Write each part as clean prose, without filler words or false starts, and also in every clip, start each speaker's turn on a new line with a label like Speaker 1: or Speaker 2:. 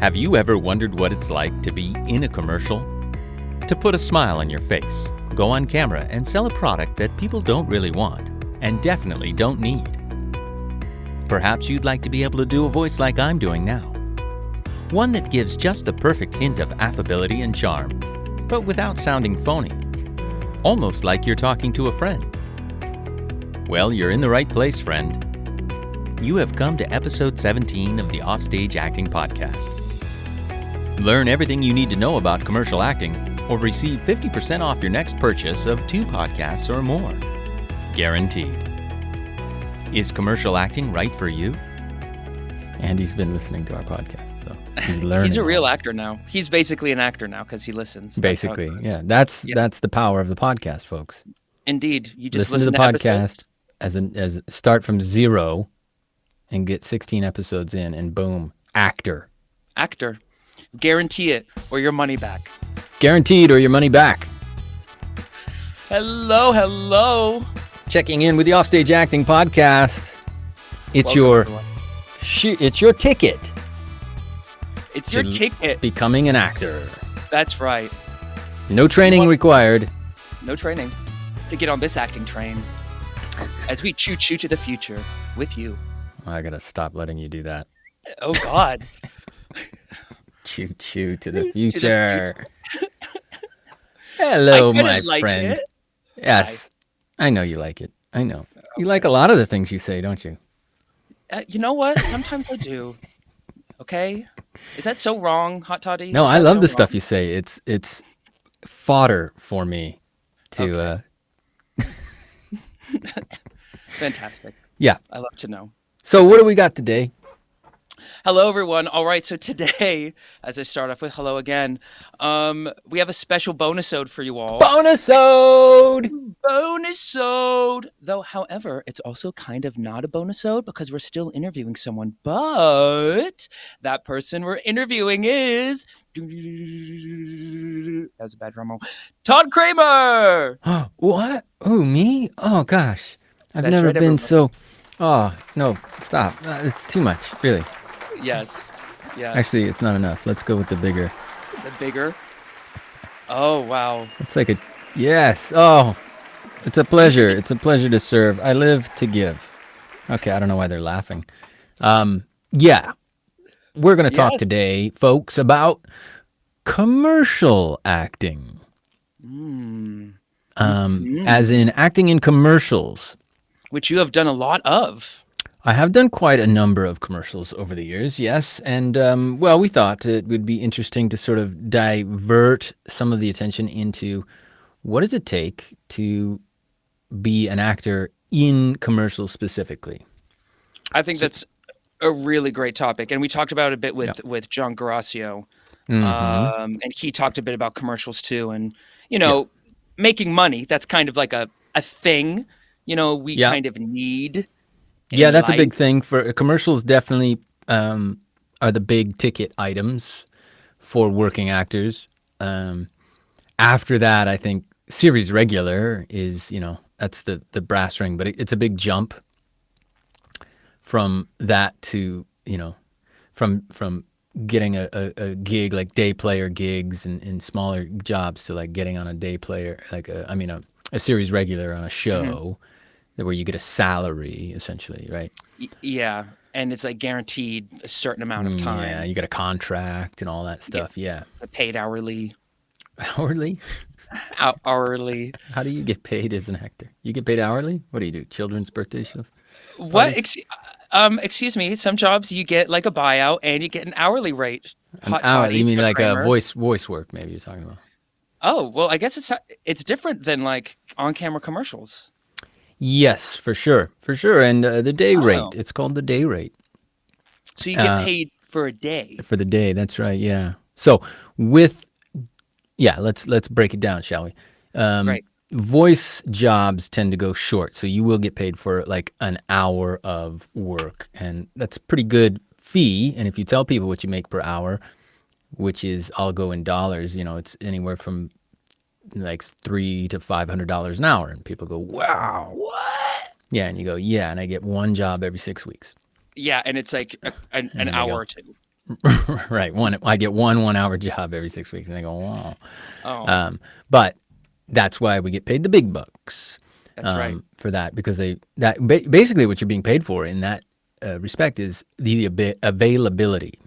Speaker 1: Have you ever wondered what it's like to be in a commercial? To put a smile on your face, go on camera and sell a product that people don't really want and definitely don't need. Perhaps you'd like to be able to do a voice like I'm doing now. One that gives just the perfect hint of affability and charm, but without sounding phony. Almost like you're talking to a friend. Well, you're in the right place, friend. You have come to episode 17 of the Offstage Acting Podcast. Learn everything you need to know about commercial acting or receive 50% off your next purchase of 2 podcasts or more. Guaranteed. Is commercial acting right for you? Andy's been listening to our podcast, so he's learning.
Speaker 2: He's a real actor now. He's basically an actor now because he listens.
Speaker 1: Basically, yeah. That's the power of the podcast, folks.
Speaker 2: Indeed. You just
Speaker 1: listen to the podcast
Speaker 2: episodes.
Speaker 1: as start from 0 and get 16 episodes in, and boom, actor.
Speaker 2: Actor. Guarantee it, or your money back.
Speaker 1: Guaranteed, or your money back.
Speaker 2: Hello.
Speaker 1: Checking in with the Offstage Acting Podcast. It's
Speaker 2: Welcome,
Speaker 1: it's your ticket.
Speaker 2: It's your ticket.
Speaker 1: Becoming an actor.
Speaker 2: That's right.
Speaker 1: No training required.
Speaker 2: No training to get on this acting train as we choo-choo to the future with you.
Speaker 1: I gotta stop letting you do that.
Speaker 2: Oh, God.
Speaker 1: Choo-choo to the future. Hello, my friend.
Speaker 2: It.
Speaker 1: Yes, I know you like it. I know. You like a lot of the things you say, don't you?
Speaker 2: You know what? Sometimes I do. Okay? Is that so wrong, Hot Toddy?
Speaker 1: No, I love the stuff you say. It's fodder for me to...
Speaker 2: Fantastic.
Speaker 1: Yeah.
Speaker 2: I love to know.
Speaker 1: So what do we got today?
Speaker 2: Hello, everyone. All right, so today, as I start off with hello again, we have a special bonusode for you all.
Speaker 1: Bonusode!
Speaker 2: Though, however, it's also kind of not a bonusode because we're still interviewing someone, but that person we're interviewing is... That was a bad drum roll. Todd Kramer!
Speaker 1: What? Oh, me? Oh, gosh. I've
Speaker 2: That's
Speaker 1: never
Speaker 2: right,
Speaker 1: been
Speaker 2: everyone.
Speaker 1: so... Oh, no, stop. It's too much, really.
Speaker 2: Yes.
Speaker 1: Actually, it's not enough. Let's go with the bigger.
Speaker 2: The bigger? Oh, wow.
Speaker 1: It's like a... Yes. Oh, it's a pleasure. It's a pleasure to serve. I live to give. Okay, I don't know why they're laughing. Yeah. We're going to talk today, folks, about commercial acting. As in acting in commercials.
Speaker 2: Which you have done a lot of.
Speaker 1: I have done quite a number of commercials over the years, yes. And, well, we thought it would be interesting to sort of divert some of the attention into what does it take to be an actor in commercials specifically.
Speaker 2: I think that's a really great topic. And we talked about it a bit with John Garasio. And he talked a bit about commercials too. And, making money, that's kind of like a thing, we kind of need.
Speaker 1: Yeah, that's a big thing for commercials. Definitely are the big ticket items for working actors. After that, I think series regular is, that's the brass ring, but it's a big jump from that to, from getting a gig like day player gigs and smaller jobs to like getting on a day player, like a series regular on a show. Where you get a salary, essentially, right?
Speaker 2: Yeah, and it's like guaranteed a certain amount of time.
Speaker 1: Yeah, you get a contract and all that stuff, yeah.
Speaker 2: Paid hourly.
Speaker 1: Hourly?
Speaker 2: Hourly.
Speaker 1: How do you get paid as an actor? You get paid hourly? What do you do, children's birthday shows?
Speaker 2: What? Excuse me, some jobs you get like a buyout and you get an hourly rate.
Speaker 1: An hourly? You mean like a voice work maybe you're talking about?
Speaker 2: Oh, well, I guess it's different than like on-camera commercials.
Speaker 1: Yes, for sure. And the day rate, it's called the day rate.
Speaker 2: So you get paid for a day.
Speaker 1: For the day, that's right, yeah. So let's break it down, shall we?
Speaker 2: Right.
Speaker 1: Voice jobs tend to go short, so you will get paid for like an hour of work, and that's a pretty good fee. And if you tell people what you make per hour, which is, I'll go in dollars, it's anywhere from like $300 to $500 an hour, and people go, "Wow, what?" Yeah, and you go, "Yeah," and I get one job every 6 weeks.
Speaker 2: Yeah, and it's like an hour or two.
Speaker 1: Right. I get one 1 hour job every 6 weeks, and they go, wow.
Speaker 2: Oh,
Speaker 1: But that's why we get paid the big bucks
Speaker 2: that's right.
Speaker 1: for that, because basically what you're being paid for in that respect is the availability.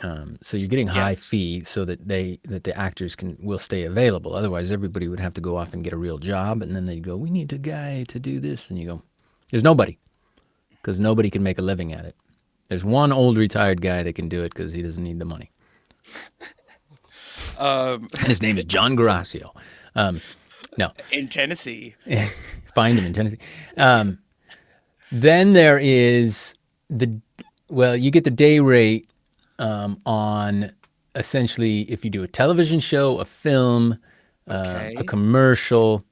Speaker 1: So you're getting high
Speaker 2: Yes.
Speaker 1: fee so that the actors will stay available. Otherwise, everybody would have to go off and get a real job, and then they'd go, "We need a guy to do this," and you go, "There's nobody, because nobody can make a living at it. There's one old retired guy that can do it because he doesn't need the money,
Speaker 2: Um,
Speaker 1: and his name is John Garasio." No,
Speaker 2: in Tennessee.
Speaker 1: find him in Tennessee. Then there is you get the day rate on essentially if you do a television show, a film, a
Speaker 2: Okay.
Speaker 1: commercial.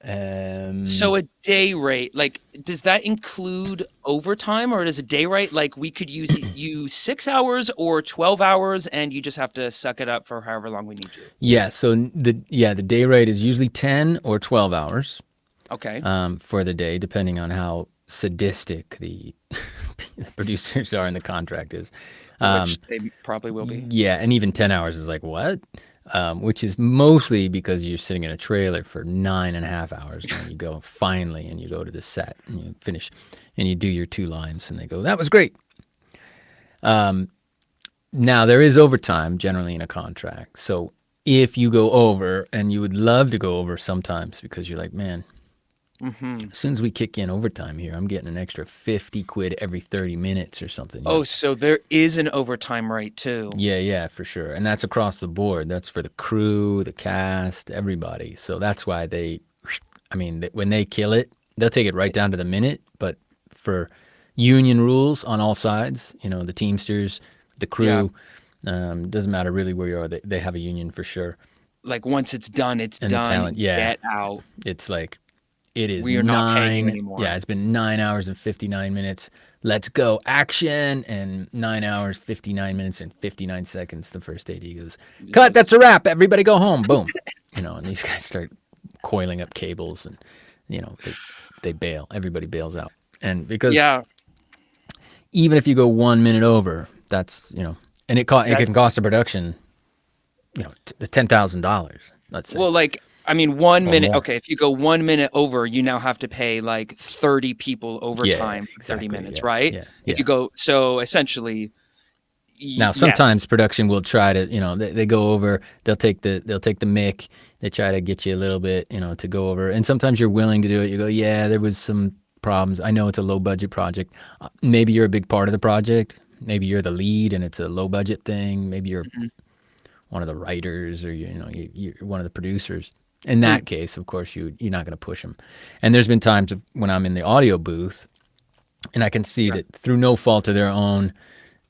Speaker 2: So a day rate, like, does that include overtime, or does a day rate like we could use 6 hours or 12 hours, and you just have to suck it up for however long we need you?
Speaker 1: Yeah, so the day rate is usually 10 or 12 hours
Speaker 2: Okay.
Speaker 1: for the day, depending on how sadistic the producers are and the contract is.
Speaker 2: Which they probably will be.
Speaker 1: Yeah, and even 10 hours is like, what? Which is mostly because you're sitting in a trailer for 9.5 hours, and you go finally, and you go to the set, and you finish, and you do your 2 lines, and they go, that was great. Now, there is overtime generally in a contract. So if you go over, and you would love to go over sometimes because you're like, man, as soon as we kick in overtime here, I'm getting an extra 50 quid every 30 minutes or something.
Speaker 2: Oh, so there is an overtime rate too.
Speaker 1: Yeah, for sure. And that's across the board. That's for the crew, the cast, everybody. So that's why when they kill it, they'll take it right down to the minute. But for union rules on all sides, the Teamsters, the crew, doesn't matter really where you are. They have a union for sure.
Speaker 2: Like once it's done, it's
Speaker 1: And
Speaker 2: done.
Speaker 1: the talent,
Speaker 2: Get out.
Speaker 1: It's like, it is
Speaker 2: We are not paying anymore.
Speaker 1: Yeah, it's been 9 hours and 59 minutes. Let's go, action. And 9 hours, 59 minutes, and 59 seconds. The first AD goes, cut, that's a wrap. Everybody go home. Boom. And these guys start coiling up cables, and, they bail. Everybody bails out. And because even if you go 1 minute over, that's, and it can cost a production, $10,000, let's say.
Speaker 2: Well, like, I mean, 1 minute.
Speaker 1: more.
Speaker 2: Okay, if you go 1 minute over, you now have to pay like 30 people overtime for 30
Speaker 1: exactly,
Speaker 2: minutes, right?
Speaker 1: Yeah.
Speaker 2: If you go, so essentially.
Speaker 1: Now, sometimes production will try to, they go over. They'll take the mic. They try to get you a little bit, to go over. And sometimes you're willing to do it. You go, yeah, there was some problems. I know it's a low budget project. Maybe you're a big part of the project. Maybe you're the lead, and it's a low budget thing. Maybe you're one of the writers, or you're one of the producers. In that case, of course, you're not going to push them. And there's been times when I'm in the audio booth, and I can see that through no fault of their own,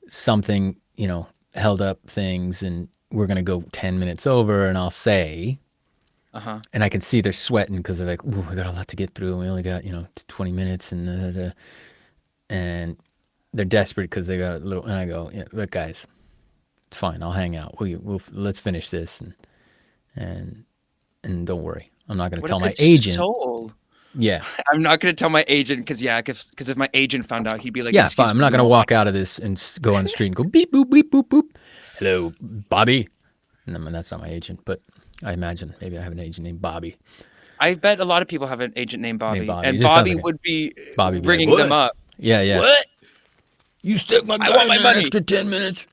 Speaker 1: something, held up things, and we're going to go 10 minutes over, and I'll say, and I can see they're sweating because they're like, ooh, we got a lot to get through. We only got, 20 minutes, and they're desperate because they got a little, and I go, look, guys, it's fine. I'll hang out. Let's finish this, and don't worry. I'm not going to tell my agent.
Speaker 2: Soul.
Speaker 1: Yeah.
Speaker 2: I'm not going to tell my agent because if my agent found out, he'd be like,
Speaker 1: yeah, fine. I'm not going to walk out of this and go on the street and go beep, boop, beep, boop, boop. Hello, Bobby. And that's not my agent, but I imagine maybe I have an agent named Bobby.
Speaker 2: I bet a lot of people have an agent named Bobby. And
Speaker 1: Bobby
Speaker 2: would be
Speaker 1: Bobby
Speaker 2: ringing
Speaker 1: like,
Speaker 2: them up.
Speaker 1: Yeah.
Speaker 2: What?
Speaker 1: You stick my guy in an extra 10 minutes.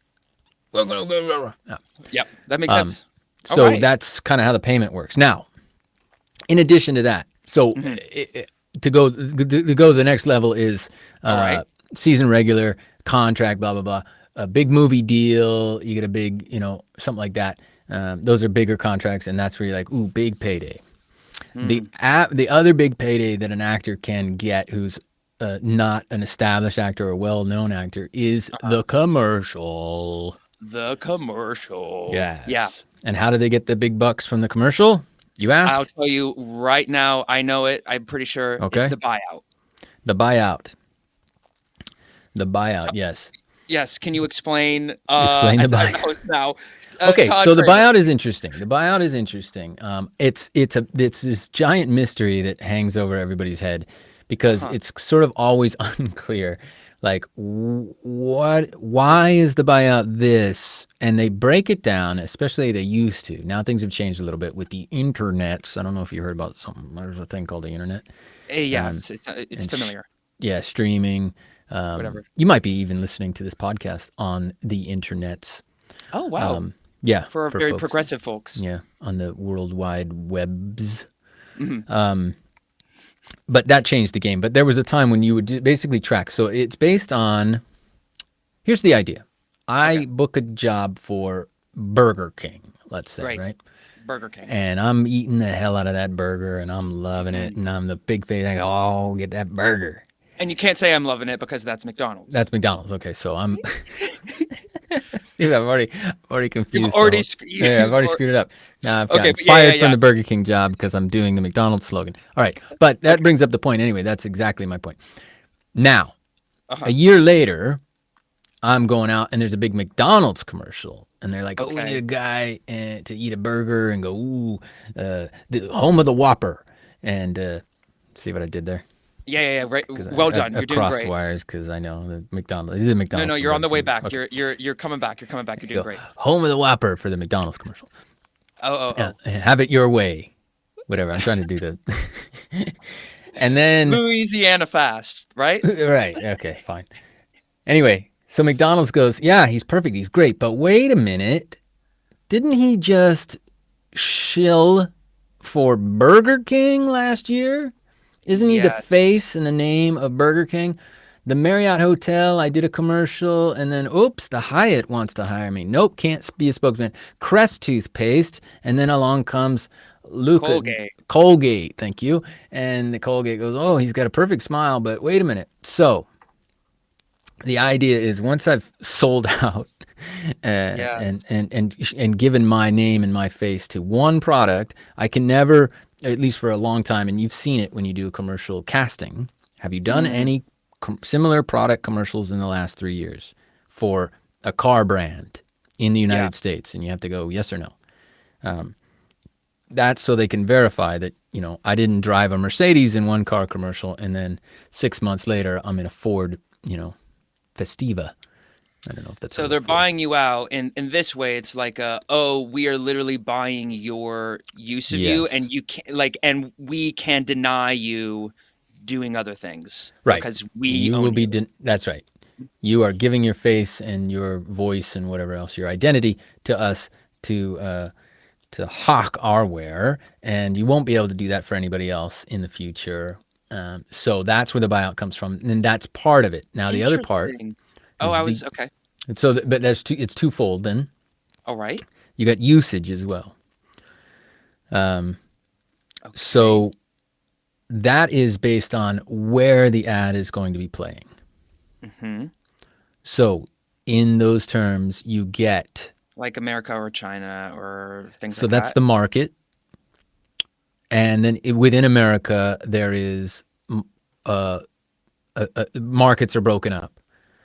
Speaker 2: Yep, that makes sense.
Speaker 1: So that's kind of how the payment works. Now, in addition to that, so to go to the next level is season regular, contract, blah, blah, blah. A big movie deal, you get a big, something like that. Those are bigger contracts, and that's where you're like, ooh, big payday. The other big payday that an actor can get who's not an established actor or a well-known actor is the commercial.
Speaker 2: The commercial.
Speaker 1: Yes.
Speaker 2: Yeah.
Speaker 1: And how do they get the big bucks from the commercial? You ask?
Speaker 2: I'll tell you right now. I know it. I'm pretty sure it's the buyout.
Speaker 1: The buyout. The buyout, yes.
Speaker 2: Yes. Can you explain?
Speaker 1: Explain the
Speaker 2: buyout now.
Speaker 1: Okay,
Speaker 2: Todd
Speaker 1: so the
Speaker 2: Kramer.
Speaker 1: buyout is interesting. It's this giant mystery that hangs over everybody's head because it's sort of always unclear. Like, why is the buyout this? And they break it down, especially they used to. Now things have changed a little bit with the internets. I don't know if you heard about something. There's a thing called the internet.
Speaker 2: Yeah,
Speaker 1: Um,
Speaker 2: it's
Speaker 1: and
Speaker 2: familiar.
Speaker 1: streaming.
Speaker 2: Whatever.
Speaker 1: You might be even listening to this podcast on the internets.
Speaker 2: Oh, wow.
Speaker 1: Yeah,
Speaker 2: For very
Speaker 1: folks.
Speaker 2: progressive folks.
Speaker 1: Yeah, on the World Wide Webs.
Speaker 2: Mm-hmm.
Speaker 1: But that changed the game. But there was a time when you would basically track. So it's based on. Here's the idea. I book a job for Burger King, let's say, right?
Speaker 2: Burger King.
Speaker 1: And I'm eating the hell out of that burger, and I'm loving it, and I'm the big face. I go, oh, get that burger.
Speaker 2: And you can't say I'm loving it because that's McDonald's.
Speaker 1: That's McDonald's. Okay, so I'm. See, I've already confused.
Speaker 2: You've already
Speaker 1: I've already screwed it up. Now I've gotten fired from the Burger King job because I'm doing the McDonald's slogan. All right, but that brings up the point anyway. That's exactly my point. Now, a year later, I'm going out and there's a big McDonald's commercial, and they're like, "Oh, we need a guy to eat a burger and go, ooh, the home of the Whopper." And see what I did there?
Speaker 2: Yeah. Right. Well done. You're doing great.
Speaker 1: Crossed wires because I know the McDonald's. It is McDonald's.
Speaker 2: No, you're on the way back. Okay. You're coming back. You're coming back. You're doing great.
Speaker 1: Home of the Whopper for the McDonald's commercial. Have it your way. Whatever. I'm trying to do the. And then
Speaker 2: Louisiana Fast, right?
Speaker 1: Right. Okay. Fine. Anyway, so McDonald's goes, yeah, he's perfect. He's great. But wait a minute. Didn't he just shill for Burger King last year? Isn't he the face and the name of Burger King? The Marriott Hotel, I did a commercial, and then, oops, the Hyatt wants to hire me. Nope, can't be a spokesman. Crest toothpaste, and then along comes Colgate, thank you. And the Colgate goes, oh, he's got a perfect smile, but wait a minute. So the idea is once I've sold out and given my name and my face to one product, I can never, at least for a long time, and you've seen it when you do commercial casting. Have you done any similar product commercials in the last 3 years for a car brand in the United States? And you have to go yes or no. That's so they can verify that, I didn't drive a Mercedes in one car commercial and then 6 months later I'm in a Ford, Festiva. I don't know if that's
Speaker 2: so they're buying you out in this way. It's like, we are literally buying your use of you, and you can and we can deny you doing other things, right? Because we own you.
Speaker 1: That's right. You are giving your face and your voice and whatever else, your identity, to us to hawk our ware, and you won't be able to do that for anybody else in the future. So that's where the buyout comes from, and that's part of it. Now the other part.
Speaker 2: Okay.
Speaker 1: So, but it's twofold then.
Speaker 2: All right.
Speaker 1: You got usage as well. So that is based on where the ad is going to be playing.
Speaker 2: Mm-hmm.
Speaker 1: So in those terms, you get
Speaker 2: like America or China or things.
Speaker 1: So that's the market, and then within America, there is markets are broken up.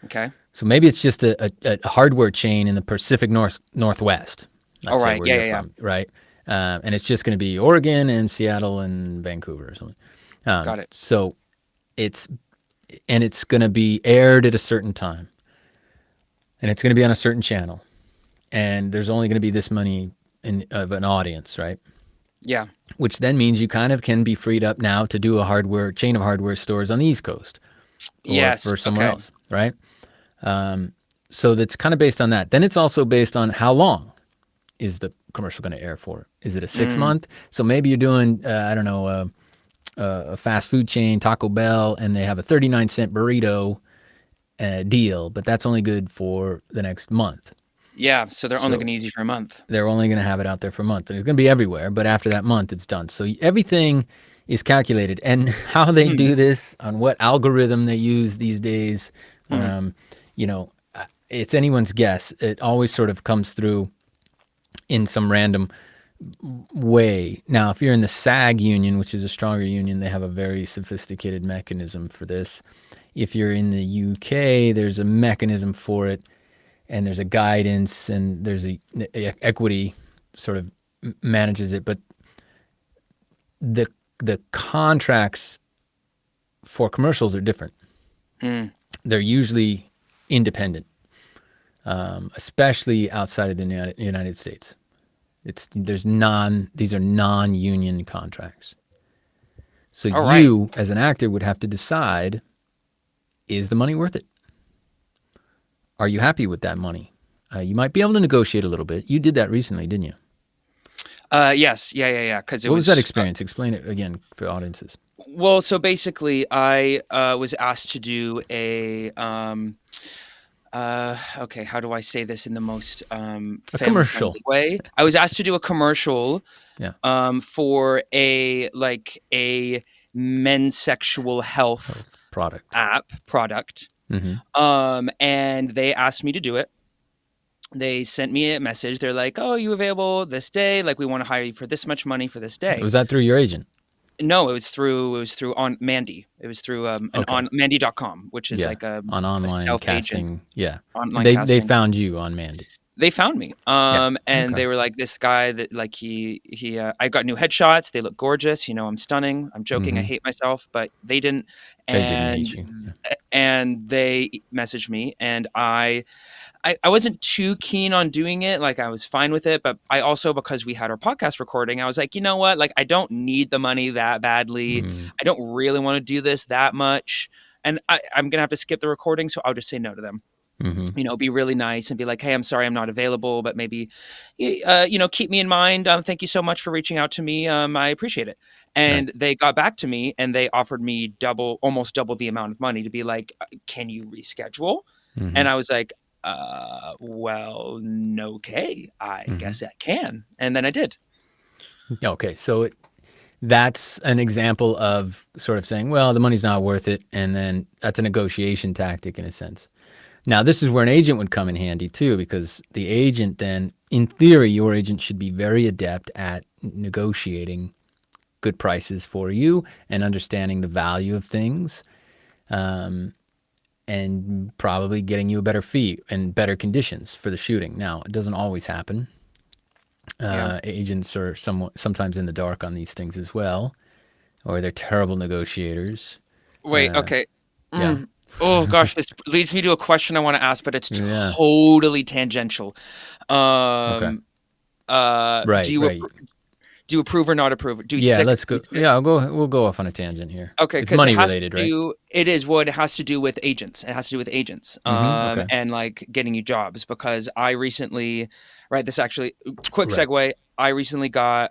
Speaker 2: Okay.
Speaker 1: So maybe it's just a hardware chain in the Pacific Northwest.
Speaker 2: All right. Yeah.
Speaker 1: Right. And it's just going to be Oregon and Seattle and Vancouver or something.
Speaker 2: Got it.
Speaker 1: So it's going to be aired at a certain time, and it's going to be on a certain channel, and there's only going to be this many of an audience, right?
Speaker 2: Yeah.
Speaker 1: Which then means you kind of can be freed up now to do a chain of hardware stores on the East Coast. Or for somewhere else, right? So that's kind of based on that. Then it's also based on how long is the commercial going to air for? Is it a 6 month? So maybe you're doing, a fast food chain, Taco Bell, and they have a 39-cent burrito deal, but that's only good for the next month.
Speaker 2: Yeah, so they're only going to use you for a month.
Speaker 1: They're only going to have it out there for a month. And it's going to be everywhere, but after that month, it's done. So everything is calculated. And how they do this, on what algorithm they use these days, it's anyone's guess. It always sort of comes through in some random way. Now, if you're in the SAG union, which is a stronger union, they have a very sophisticated mechanism for this. If you're in the UK, there's a mechanism for it, and there's a guidance, and there's a equity sort of manages it. But the contracts for commercials are different. they're usually independent, especially outside of the United States. These are non-union contracts. So
Speaker 2: All right.
Speaker 1: you, as an actor, would have to decide, is the money worth it? Are you happy with that money? You might be able to negotiate a little bit. You did that recently, didn't you?
Speaker 2: Yes. Yeah. Because
Speaker 1: What was that experience? Explain it again for audiences.
Speaker 2: Well, so basically, I was asked to do a okay, how do I say this in the most
Speaker 1: A commercial.
Speaker 2: family-friendly way? I was asked to do a commercial
Speaker 1: Yeah.
Speaker 2: for a men's sexual health
Speaker 1: Product.
Speaker 2: product. And they asked me to do it. They sent me a message. They're like, "Oh, you available this day? Like, we want to hire you for this much money for this day."
Speaker 1: Was that through your agent?
Speaker 2: No, it was through on Mandy. It was through on Mandy.com, which is like
Speaker 1: on
Speaker 2: a
Speaker 1: online casting.
Speaker 2: self-agent
Speaker 1: Yeah.
Speaker 2: online casting.
Speaker 1: They found you on Mandy.
Speaker 2: They found me. And they were like, this guy that like he I got new headshots. They look gorgeous. You know, I'm stunning. I'm joking. I hate myself, but they didn't.
Speaker 1: They didn't hate you.
Speaker 2: And they messaged me, and I wasn't too keen on doing it. Like, I was fine with it, but I also, because we had our podcast recording, I was like, you know what? Like, I don't need the money that badly. I don't really want to do this that much. And I'm going to have to skip the recording. So I'll just say no to them. You know, be really nice and be like, hey, I'm sorry I'm not available, but maybe, you know, keep me in mind. Thank you so much for reaching out to me. I appreciate it. And they got back to me, and they offered me almost double the amount of money to be like, can you reschedule? And I was like, well, okay, I guess I can. And then I did.
Speaker 1: Okay. So that's an example of sort of saying, well, the money's not worth it. And then that's a negotiation tactic in a sense. Now, this is where an agent would come in handy too, because the agent then, in theory, your agent should be very adept at negotiating good prices for you and understanding the value of things, and probably getting you a better fee and better conditions for the shooting. Now, it doesn't always happen. Agents are sometimes in the dark on these things as well, or they're terrible negotiators.
Speaker 2: Wait, okay.
Speaker 1: Yeah.
Speaker 2: Oh gosh, this leads me to a question I want to ask, but it's totally tangential.
Speaker 1: Right.
Speaker 2: Do you approve or not approve?
Speaker 1: Let's go. Yeah, we'll go off on a tangent here.
Speaker 2: Okay,
Speaker 1: it's money related, right?
Speaker 2: It is. Well, it has to do with agents. It has to do with agents, and like getting you jobs. Because I recently, this actually, quick segue. I recently got,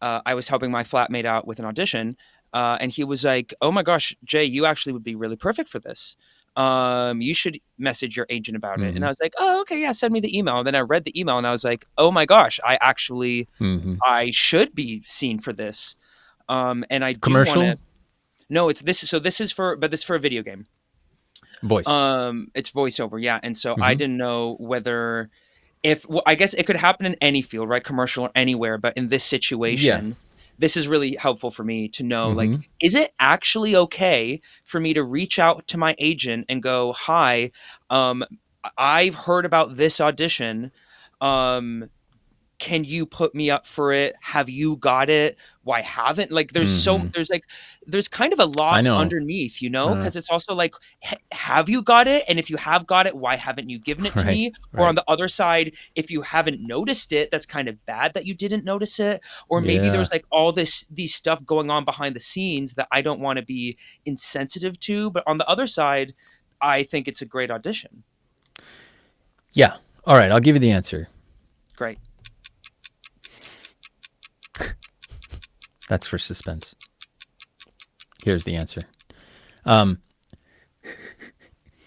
Speaker 2: I was helping my flatmate out with an audition. And he was like, oh my gosh, Jay, you actually would be really perfect for this. You should message your agent about it. And I was like, oh, okay, yeah, send me the email. And then I read the email, and I was like, oh my gosh, I actually, I should be seen for this. And I do
Speaker 1: commercial.
Speaker 2: No, this is for a video game.
Speaker 1: Voice.
Speaker 2: It's voiceover, yeah. And so I didn't know whether I guess it could happen in any field, right? Commercial or anywhere, but in this situation. This is really helpful for me to know, like, is it actually okay for me to reach out to my agent and go, hi, I've heard about this audition. Can you put me up for it? Have you got it? Why haven't? Like, there's there's kind of a lot underneath, you know, because it's also like, have you got it? And if you have got it, why haven't you given it to me? Or on the other side, if you haven't noticed it, that's kind of bad that you didn't notice it. Or maybe there's like all these stuff going on behind the scenes that I don't want to be insensitive to. But on the other side, I think it's a great audition.
Speaker 1: Yeah. All right. I'll give you the answer.
Speaker 2: Great.
Speaker 1: That's for suspense. Here's the answer. I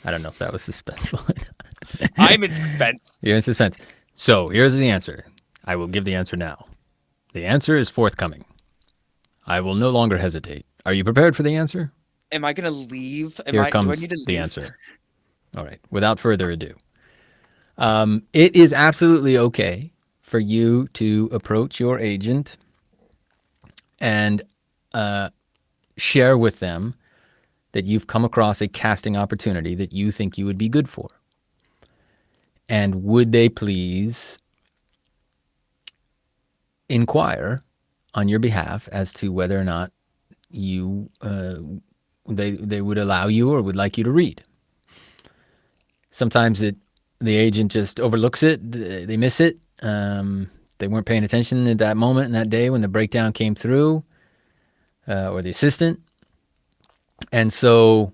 Speaker 1: don't know if that was suspenseful.
Speaker 2: I'm in suspense.
Speaker 1: You're in suspense. So here's the answer. I will give the answer now. The answer is forthcoming. I will no longer hesitate. Are you prepared for the answer?
Speaker 2: Am I going to leave?
Speaker 1: Here comes the answer. All right. Without further ado. It is absolutely okay for you to approach your agent and share with them that you've come across a casting opportunity that you think you would be good for. And would they please inquire on your behalf as to whether or not you they would allow you or would like you to read.
Speaker 3: Sometimes the agent just overlooks it. They miss it. They weren't paying attention at that moment in that day when the breakdown came through, or the assistant. And so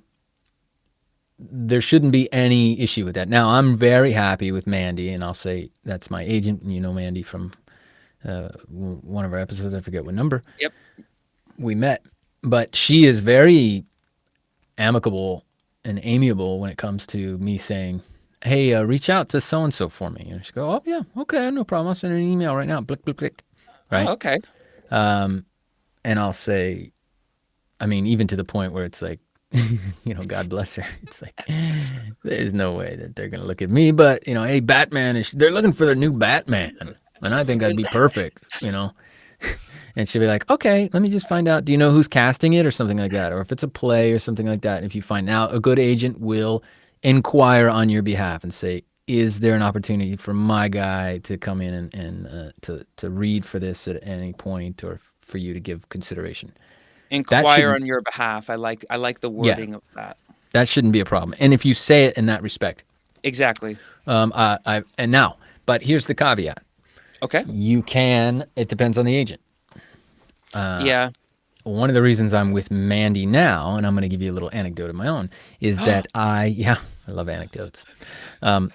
Speaker 3: there shouldn't be any issue with that. Now, I'm very happy with Mandy, and I'll say that's my agent. And you know Mandy from one of our episodes. I forget what number.
Speaker 2: Yep.
Speaker 3: We met. But she is very amicable and amiable when it comes to me saying, hey, reach out to so-and-so for me. And she go, oh, yeah, okay, no problem. I'll send an email right now. Blick, blick, blick. Right?
Speaker 2: Oh, okay.
Speaker 3: And I'll say, I mean, even to the point where it's like, God bless her. It's like, there's no way that they're going to look at me. But, hey, Batman, they're looking for the new Batman. And I think I'd be perfect, And she'll be like, okay, let me just find out. Do you know who's casting it or something like that? Or if it's a play or something like that. If you find out, a good agent will inquire on your behalf and say, is there an opportunity for my guy to come in and to read for this at any point, or for you to give consideration?
Speaker 2: Inquire on your behalf. I like the wording of that.
Speaker 3: That shouldn't be a problem. And if you say it in that respect.
Speaker 2: Exactly.
Speaker 3: But here's the caveat.
Speaker 2: Okay.
Speaker 3: It depends on the agent.
Speaker 2: Yeah.
Speaker 3: One of the reasons I'm with Mandy now, and I'm going to give you a little anecdote of my own, is that I love anecdotes. I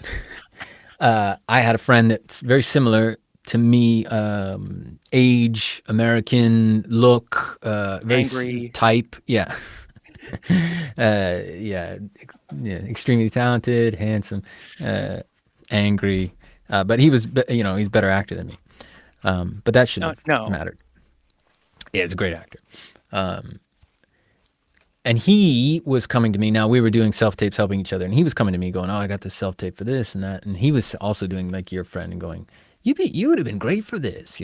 Speaker 3: had a friend that's very similar to me, age, American look, very
Speaker 2: angry
Speaker 3: type. Yeah. Extremely talented, handsome, angry. But he was, he's a better actor than me. But that shouldn't have mattered. Yeah, he's a great actor. And he was coming to me. Now, we were doing self-tapes, helping each other. And he was coming to me going, oh, I got this self-tape for this and that. And he was also doing like your friend and going, you would have been great for this,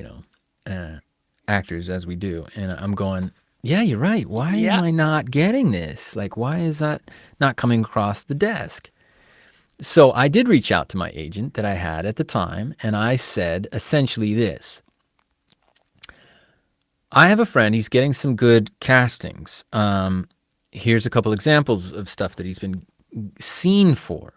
Speaker 3: actors as we do. And I'm going, yeah, you're right. Why am I not getting this? Like, why is that not coming across the desk? So I did reach out to my agent that I had at the time. And I said essentially this. I have a friend, he's getting some good castings. Here's a couple examples of stuff that he's been seen for.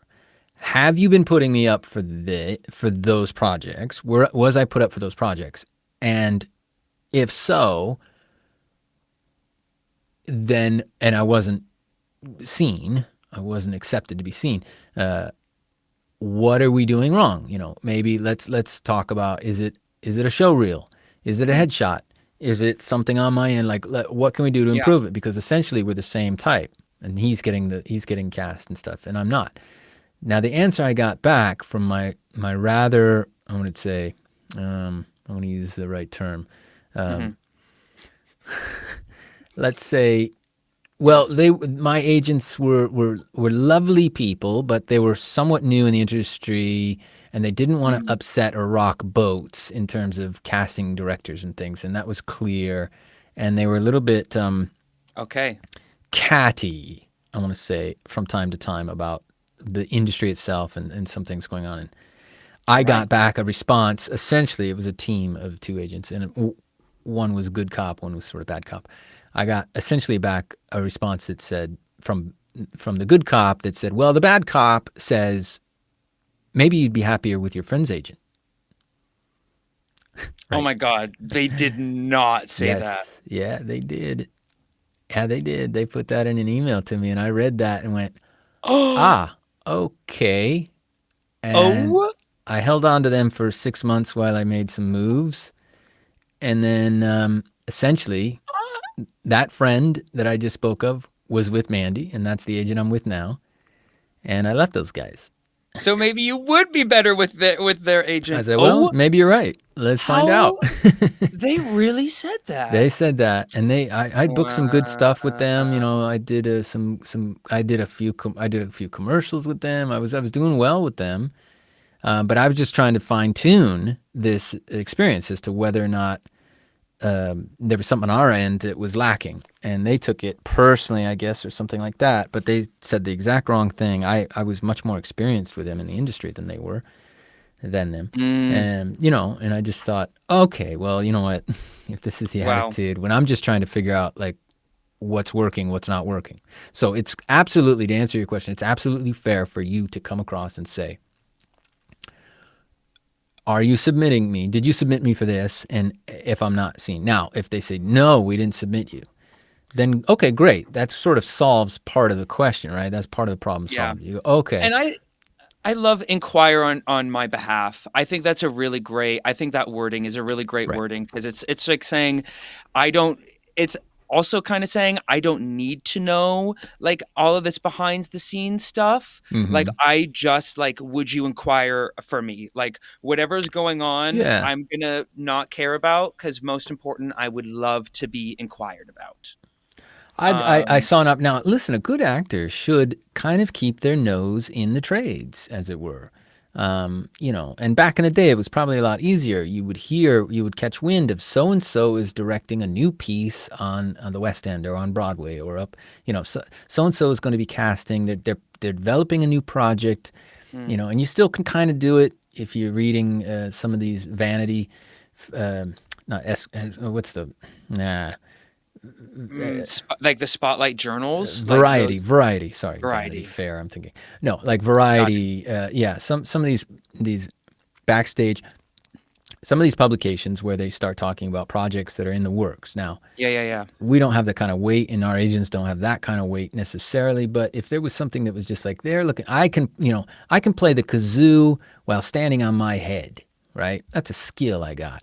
Speaker 3: Have you been putting me up for those projects? Was I put up for those projects? And if so, then, and I wasn't seen, I wasn't accepted to be seen, what are we doing wrong? Maybe let's talk about, is it a show reel? Is it a headshot? Is it something on my end? Like, what can we do to improve it? Because essentially we're the same type, and he's getting cast and stuff, and I'm not. Now, the answer I got back from my rather, I want to say, I want to use the right term. Let's say, well, my agents were lovely people, but they were somewhat new in the industry. And they didn't want to upset or rock boats in terms of casting directors and things. And that was clear. And they were a little bit catty, I want to say, from time to time about the industry itself and some things going on. And I got back a response. Essentially, it was a team of two agents. And one was good cop, one was sort of bad cop. I got essentially back a response that said, from the good cop, that said, well, the bad cop says, maybe you'd be happier with your friend's agent.
Speaker 2: Right. Oh my God. They did not say that.
Speaker 3: Yeah, they did. Yeah, they did. They put that in an email to me, and I read that and went, okay. And I held on to them for 6 months while I made some moves. And then essentially, that friend that I just spoke of was with Mandy, and that's the agent I'm with now. And I left those guys.
Speaker 2: So maybe you would be better with their agent.
Speaker 3: I said, well, maybe you're right. Let's find out.
Speaker 2: They really said that.
Speaker 3: They said that, and I booked some good stuff with them. I did a few commercials with them. I was doing well with them, but I was just trying to fine tune this experience as to whether or not there was something on our end that was lacking, and they took it personally, I guess, or something like that. But they said the exact wrong thing. I was much more experienced with them in the industry than them. And and I just thought, okay, well, you know what? If this is the attitude, when I'm just trying to figure out like what's working, what's not working. So it's absolutely, to answer your question, it's absolutely fair for you to come across and say, are you submitting me? Did you submit me for this? And if I'm not seen. Now, if they say, no, we didn't submit you, then okay, great. That sort of solves part of the question, right? That's part of the problem solved. You go, okay.
Speaker 2: And I love inquire on my behalf. I think that's I think that wording is a really great wording, because it's like saying, it's also kind of saying, I don't need to know like all of this behind the scenes stuff. Like, I just like, would you inquire for me? Like, whatever's going on, I'm going to not care about, because most important, I would love to be inquired about.
Speaker 3: I saw up. Now, listen, a good actor should kind of keep their nose in the trades, as it were. And back in the day, it was probably a lot easier. You would catch wind of so-and-so is directing a new piece on the West End or on Broadway or up, so-and-so is going to be casting. They're developing a new project, and you still can kind of do it if you're reading some of these vanity,
Speaker 2: like the Spotlight journals,
Speaker 3: Variety.
Speaker 2: Variety.
Speaker 3: Vanity Fair. I'm thinking like Variety. Some of these backstage, some of these publications where they start talking about projects that are in the works. Now, we don't have that kind of weight, and our agents don't have that kind of weight necessarily. But if there was something that was just like they're looking, I can play the kazoo while standing on my head. Right, that's a skill I got.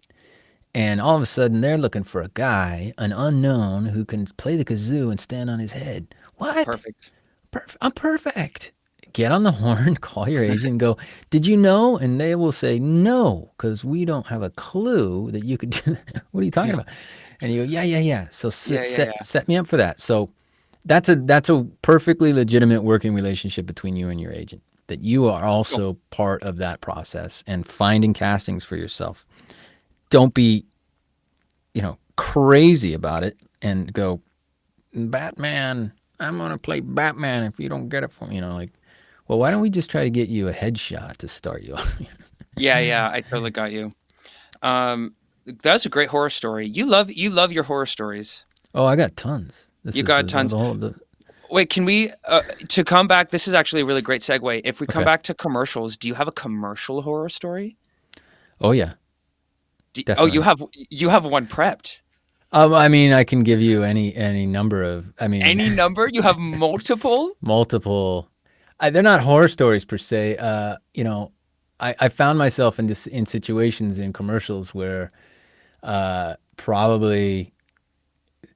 Speaker 3: And all of a sudden, they're looking for a guy, an unknown, who can play the kazoo and stand on his head. What?
Speaker 2: Perfect.
Speaker 3: I'm perfect. Get on the horn, call your agent, and go, did you know? And they will say, no, because we don't have a clue that you could do that. What are you talking about? And you go, yeah. So set me up for that. So that's a perfectly legitimate working relationship between you and your agent, that you are also part of that process and finding castings for yourself. Don't be, crazy about it and go, Batman, I'm going to play Batman if you don't get it from me. Well, why don't we just try to get you a headshot to start you off?
Speaker 2: Yeah, I totally got you. That's a great horror story. You love your horror stories.
Speaker 3: Oh, I got tons.
Speaker 2: Tons. Wait, can we, to come back, this is actually a really great segue. If we come back to commercials, do you have a commercial horror story?
Speaker 3: Oh, yeah.
Speaker 2: Definitely. Oh, you have one prepped.
Speaker 3: I can give you any number of.
Speaker 2: Any number? You have multiple.
Speaker 3: Multiple. They're not horror stories per se. I found myself in situations in commercials where, probably,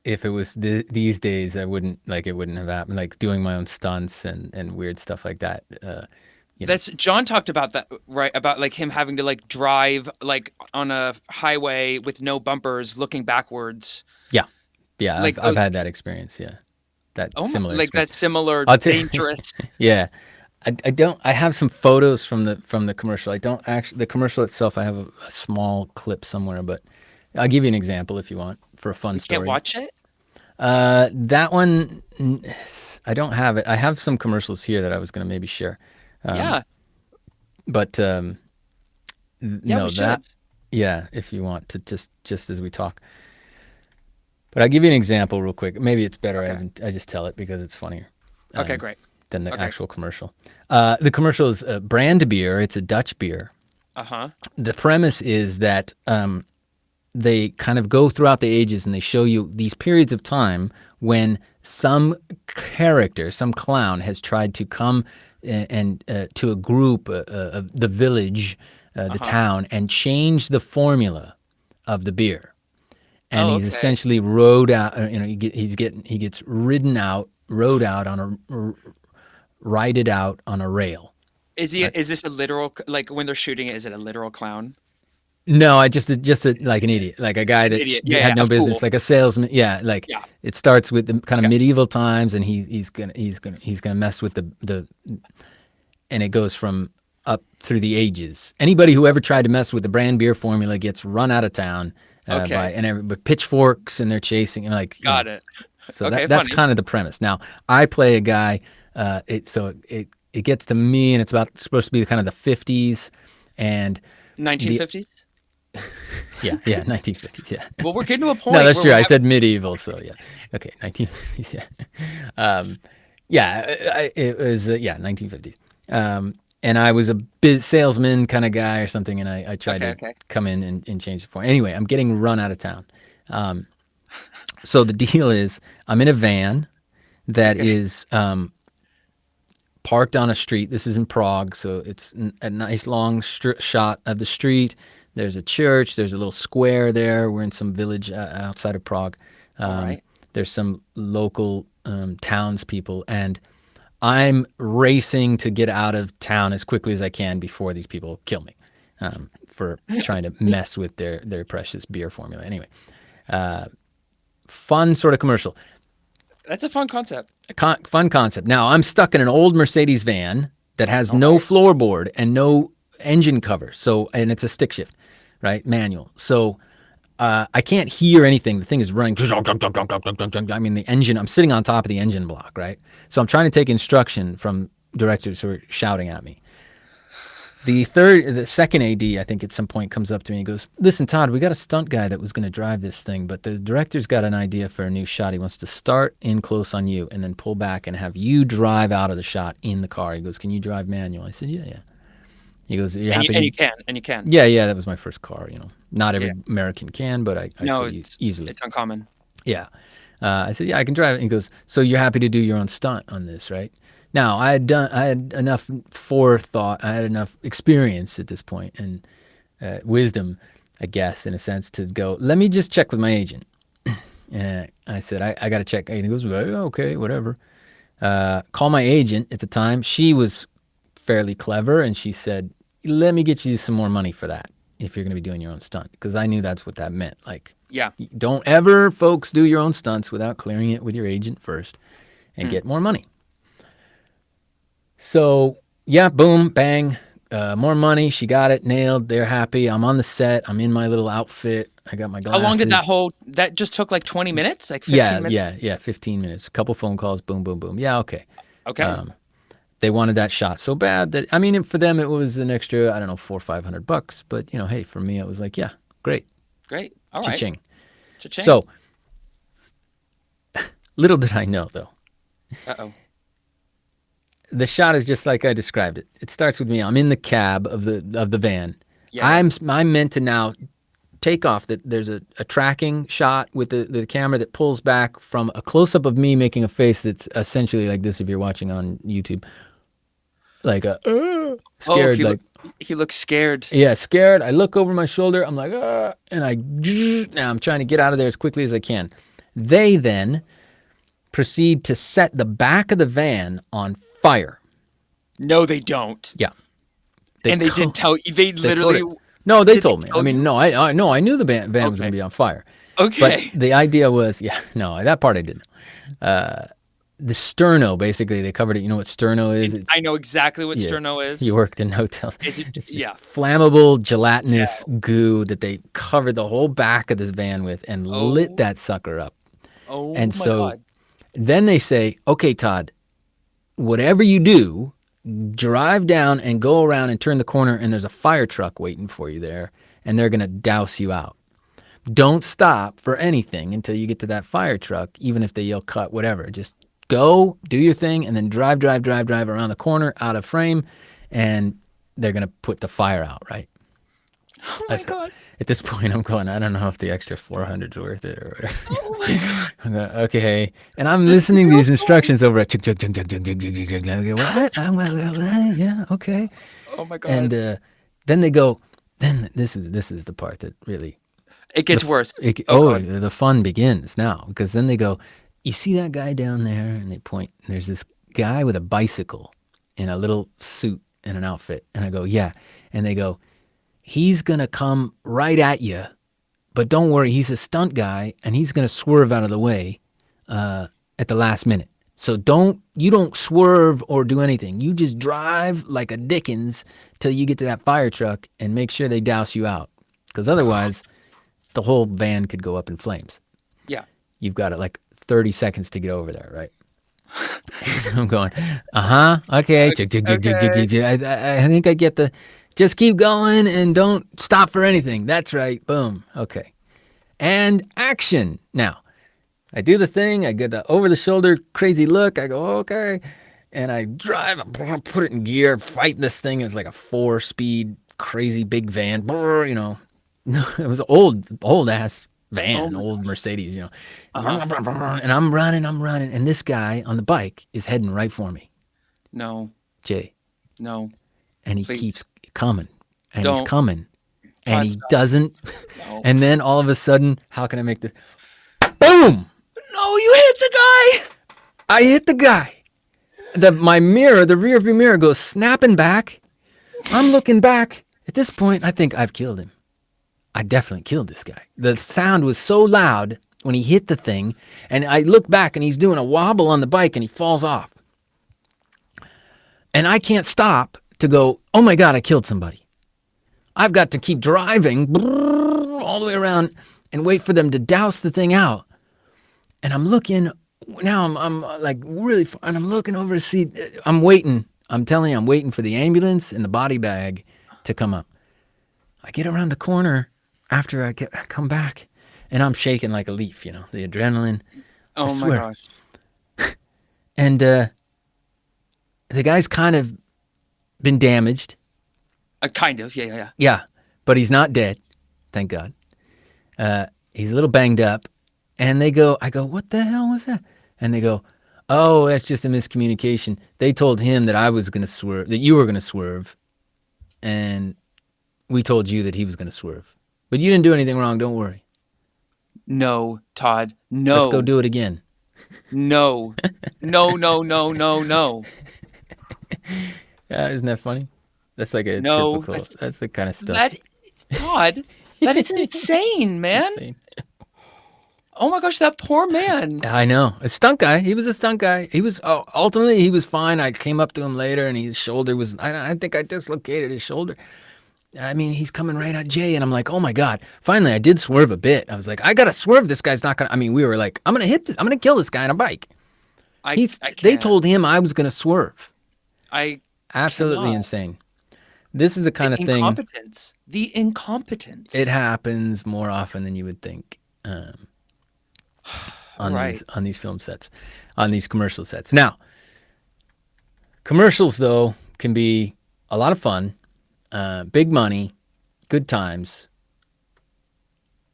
Speaker 3: if it was these days, it wouldn't have happened. Like doing my own stunts and weird stuff like that.
Speaker 2: That's John talked about that, right? About like him having to like drive like on a highway with no bumpers, looking backwards.
Speaker 3: Yeah. Like I've had that experience. Yeah, similar.
Speaker 2: Like that similar dangerous.
Speaker 3: Yeah, I have some photos from the commercial. I don't actually, the commercial itself, I have a small clip somewhere, but I'll give you an example if you want for a fun story.
Speaker 2: Can't watch it.
Speaker 3: That one, I don't have it. I have some commercials here that I was going to maybe share. But if you want to just as we talk. But I'll give you an example real quick. Maybe it's better I just tell it because it's funnier.
Speaker 2: Okay, great.
Speaker 3: Than the actual commercial. The commercial is brand beer. It's a Dutch beer. The premise is that they kind of go throughout the ages and they show you these periods of time when some character, some clown has tried to come and to a group, the village, the town, and change the formula of the beer. And he's essentially rode out. He gets ridden out on a rail.
Speaker 2: Is he? Is this a literal, like when they're shooting it? Is it a literal clown?
Speaker 3: No, I just like an idiot, like a guy that had no business, cool. Like a salesman. It starts with the kind of medieval times, and he's gonna mess with the, and it goes from up through the ages. Anybody who ever tried to mess with the brand beer formula gets run out of town. With pitchforks, and they're chasing, and like.
Speaker 2: Got it.
Speaker 3: So that's kind of the premise. Now I play a guy. It gets to me, and it's supposed to be kind of the 50s and
Speaker 2: 1950s.
Speaker 3: Yeah, 1950s. Yeah.
Speaker 2: Well, we're getting to a point.
Speaker 3: No, that's
Speaker 2: where
Speaker 3: true.
Speaker 2: we're
Speaker 3: I said medieval, so yeah. Okay, 1950s. Yeah. It was 1950s. And I was a salesman kind of guy or something, and I tried to come in and change the form. Anyway, I'm getting run out of town. So the deal is, I'm in a van that is parked on a street. This is in Prague, so it's a nice long shot of the street. There's a church. There's a little square there. We're in some village outside of Prague. There's some local townspeople, and I'm racing to get out of town as quickly as I can before these people kill me for trying to mess with their precious beer formula. Anyway, fun sort of commercial.
Speaker 2: That's a fun concept.
Speaker 3: Fun concept. Now, I'm stuck in an old Mercedes van that has no floorboard and no engine cover. And it's a stick shift, right? Manual. So I can't hear anything. The thing is running. I mean, the engine, I'm sitting on top of the engine block, right? So I'm trying to take instruction from directors who are shouting at me. The second AD, I think at some point comes up to me and goes, "Listen, Todd, we got a stunt guy that was going to drive this thing, but the director's got an idea for a new shot. He wants to start in close on you and then pull back and have you drive out of the shot in the car." He goes, "Can you drive manual?" I said, "Yeah." He goes, "Are you happy?"
Speaker 2: And you can.
Speaker 3: Yeah, that was my first car, Not every American can, but I could easily.
Speaker 2: It's uncommon.
Speaker 3: Yeah. I said, "Yeah, I can drive it." And he goes, "So you're happy to do your own stunt on this, right?" Now, I had enough forethought, I had enough experience at this point and wisdom, I guess, in a sense, to go, "Let me just check with my agent." And I said, I got to check. And he goes, "Well, okay, whatever." Call my agent at the time. She was fairly clever, and she said, "Let me get you some more money for that if you're going to be doing your own stunt." Because I knew that's what that meant. Like, don't ever, folks, do your own stunts without clearing it with your agent first and get more money. So, boom, bang, more money. She got it, nailed. They're happy. I'm on the set. I'm in my little outfit. I got my glasses.
Speaker 2: How long did that just took like 20 minutes? Like 15 minutes?
Speaker 3: Yeah, 15 minutes. A couple phone calls, boom, boom, boom. Yeah, okay.
Speaker 2: Okay.
Speaker 3: They wanted that shot so bad that, I mean, for them, it was an extra, I don't know, $400 or $500. But, hey, for me, it was like, yeah, great.
Speaker 2: Great. All right.
Speaker 3: Cha-ching.
Speaker 2: Cha-ching.
Speaker 3: So, little did I know, though.
Speaker 2: Uh-oh.
Speaker 3: The shot is just like I described it. It starts with me. I'm in the cab of the van.
Speaker 2: Yeah.
Speaker 3: I'm meant to now take off. That there's a tracking shot with the camera that pulls back from a close-up of me making a face that's essentially like this if you're watching on YouTube. Like a scared.
Speaker 2: He looks scared.
Speaker 3: Yeah, scared. I look over my shoulder. I'm like, and now I'm trying to get out of there as quickly as I can. They then proceed to set the back of the van on fire.
Speaker 2: No, they don't.
Speaker 3: Yeah.
Speaker 2: They didn't tell you. They literally.
Speaker 3: No, they told me. I mean, no, I knew the van was going to be on fire.
Speaker 2: Okay.
Speaker 3: But the idea was, that part I didn't. The sterno, basically, they covered it. You know what sterno is?
Speaker 2: I know exactly what sterno is.
Speaker 3: You worked in hotels.
Speaker 2: It's
Speaker 3: flammable, gelatinous goo that they covered the whole back of this van with and lit that sucker up.
Speaker 2: Oh,
Speaker 3: and
Speaker 2: my
Speaker 3: so
Speaker 2: God.
Speaker 3: Then they say, "Okay, Todd, whatever you do, drive down and go around and turn the corner, and there's a fire truck waiting for you there, and they're going to douse you out. Don't stop for anything until you get to that fire truck, even if they yell cut, whatever. Just go, do your thing, and then drive around the corner, out of frame, and they're going to put the fire out, right?"
Speaker 2: Oh, my God.
Speaker 3: At this point, I'm going, I don't know if the extra 400's worth it or whatever.
Speaker 2: Oh, my God.
Speaker 3: I'm going, okay. And I'm listening to these instructions over at chug, chug, chug, chug, chug, chug, chug, chug. I go, what? Yeah, okay.
Speaker 2: Oh, my God.
Speaker 3: And then they go, then this is the part that really...
Speaker 2: It gets worse.
Speaker 3: The fun begins now. Because then they go, "You see that guy down there?" And they point. And there's this guy with a bicycle in a little suit and an outfit. And I go, "Yeah." And they go, "He's going to come right at you, but don't worry, he's a stunt guy, and he's going to swerve out of the way at the last minute. So you don't swerve or do anything. You just drive like a Dickens till you get to that fire truck and make sure they douse you out. Because otherwise, the whole van could go up in flames."
Speaker 2: Yeah.
Speaker 3: You've got like 30 seconds to get over there, right? I'm going, okay. I think I get the Just keep going and don't stop for anything. That's right. Boom. Okay. And action. Now, I do the thing. I get the over-the-shoulder crazy look. I go, okay. And I drive. I put it in gear. Fight this thing. It's like a 4-speed, crazy big van. You know, it was an old-ass van, old Mercedes, you know. And I'm running. And this guy on the bike is heading right for me.
Speaker 2: No.
Speaker 3: Jay.
Speaker 2: No.
Speaker 3: And he keeps coming. And
Speaker 2: Don't.
Speaker 3: he's coming. And
Speaker 2: Todd,
Speaker 3: he
Speaker 2: stop.
Speaker 3: doesn't.
Speaker 2: No.
Speaker 3: And then all of a sudden, how can I make this? Boom!
Speaker 2: No, you hit the guy.
Speaker 3: I hit the guy. My mirror, the rear view mirror goes snapping back. I'm looking back. At this point, I think I've killed him. I definitely killed this guy. The sound was so loud when he hit the thing. And I look back and he's doing a wobble on the bike and he falls off. And I can't stop to go, oh my God, I killed somebody. I've got to keep driving all the way around and wait for them to douse the thing out. And I'm looking, now I'm like really far, and I'm looking over to see, I'm waiting. I'm telling you, I'm waiting for the ambulance and the body bag to come up. I get around the corner after I come back, and I'm shaking like a leaf, you know, the adrenaline.
Speaker 2: Oh my gosh.
Speaker 3: And the guy's kind of been damaged.
Speaker 2: Kind of, yeah.
Speaker 3: Yeah, but he's not dead, thank God. He's a little banged up. And I go, what the hell was that? And they go, oh, that's just a miscommunication. They told him that I was going to swerve, that you were going to swerve. And we told you that he was going to swerve. But you didn't do anything wrong, don't worry.
Speaker 2: No, Todd, no.
Speaker 3: Let's go do it again.
Speaker 2: No. No.
Speaker 3: Isn't that funny? That's like a
Speaker 2: No,
Speaker 3: typical, that's the kind of stuff.
Speaker 2: Todd, that is insane, man.
Speaker 3: Insane.
Speaker 2: Oh my gosh, that poor man.
Speaker 3: I know. A stunt guy. He was a stunt guy. He was, ultimately, he was fine. I came up to him later and his shoulder was, I think I dislocated his shoulder. I mean, he's coming right at Jay, and I'm like, oh my God. Finally, I did swerve a bit. I was like, I got to swerve. This guy's not going to, we were like, I'm going to hit this. I'm going to kill this guy on a bike. They told him I was going to swerve. Absolutely insane. This is the kind of thing.
Speaker 2: The incompetence.
Speaker 3: It happens more often than you would think. On these film sets, on these commercial sets. Now, commercials though can be a lot of fun, big money, good times.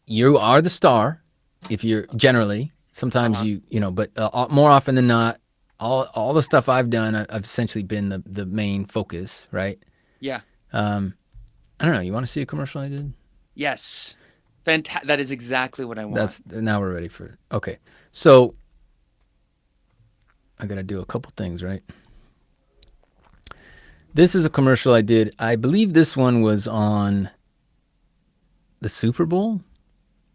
Speaker 3: You are the star, if you're generally. Sometimes but more often than not, all the stuff I've done, I've essentially been the main focus, right?
Speaker 2: Yeah.
Speaker 3: I don't know. You want to see a commercial I did?
Speaker 2: Yes. That is exactly what I want.
Speaker 3: Now we're ready for it. Okay. So I got to do a couple things, right? This is a commercial I did. I believe this one was on the Super Bowl.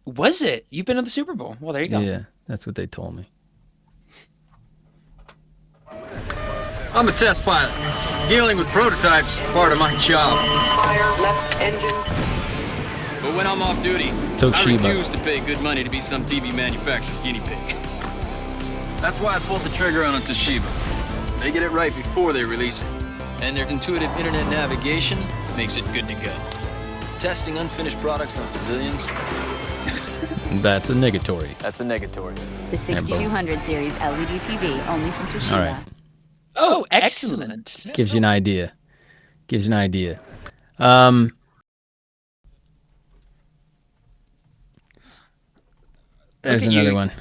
Speaker 2: Was it? You've been to the Super Bowl. Well, there you go.
Speaker 3: Yeah, that's what they told me.
Speaker 4: I'm a test pilot. Dealing with prototypes, part of my job.
Speaker 5: Fire left engine.
Speaker 4: But when I'm off duty,
Speaker 3: Toshiba.
Speaker 4: I refuse to pay good money to be some TV manufacturer's guinea pig. That's why I pulled the trigger on a Toshiba. They get it right before they release it. And their intuitive internet navigation makes it good to go. Testing unfinished products on civilians.
Speaker 3: That's a negatory.
Speaker 4: That's a negatory.
Speaker 6: The 6200 series LED TV, only from Toshiba.
Speaker 3: All right.
Speaker 2: Oh, excellent.
Speaker 3: Gives you an idea. There's another one.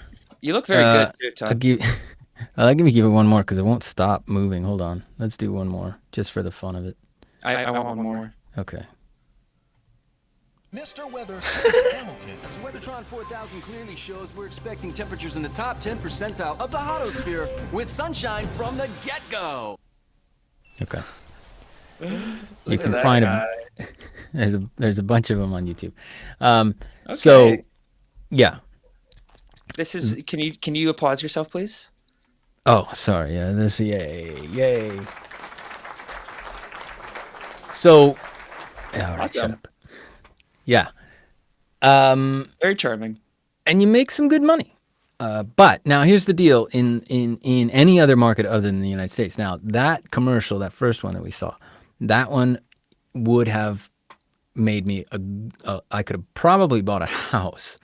Speaker 2: You look very good too, Todd.
Speaker 3: Let me give it one more because it won't stop moving. Hold on. Let's do one more just for the fun of it.
Speaker 2: I want one more.
Speaker 3: Okay.
Speaker 7: Mr. Weather Hamilton.
Speaker 4: Weathertron 4000 clearly shows we're expecting temperatures in the top 10 percentile of the hotosphere with sunshine from the get-go.
Speaker 3: Okay. You can find them. There's a bunch of them on YouTube.
Speaker 2: Okay.
Speaker 3: So, yeah.
Speaker 2: This is. Can you applause yourself, please?
Speaker 3: Oh, sorry. Yeah. Yay. So, all right,
Speaker 2: Awesome.
Speaker 3: shut up. Yeah.
Speaker 2: Very charming.
Speaker 3: And you make some good money. But now here's the deal in any other market other than the United States. Now, that commercial, that first one that we saw, that one, would have made me I could have probably bought a house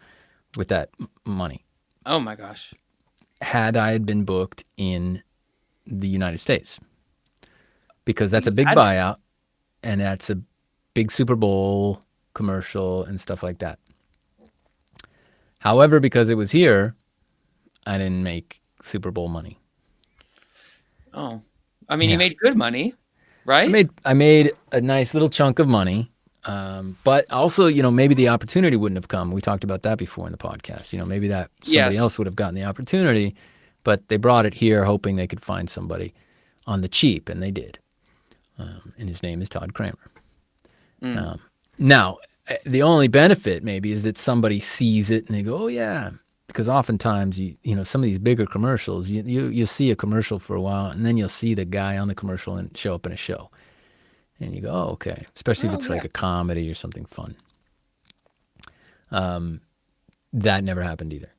Speaker 3: with that money
Speaker 2: Oh my gosh.
Speaker 3: had I had been booked in the United States, because that's a big buyout and that's a big Super Bowl commercial and stuff like that. However, because it was here, I didn't make Super Bowl money.
Speaker 2: Oh, I mean, you made good money, right?
Speaker 3: I made a nice little chunk of money, but also, maybe the opportunity wouldn't have come. We talked about that before in the podcast. Maybe that somebody else would have gotten the opportunity, but they brought it here hoping they could find somebody on the cheap, and they did. And his name is Todd Kramer. Now, the only benefit maybe is that somebody sees it and they go, "Oh yeah," because oftentimes some of these bigger commercials, you see a commercial for a while and then you'll see the guy on the commercial and show up in a show, and you go, "Oh, okay," especially if it's like a comedy or something fun. That never happened either.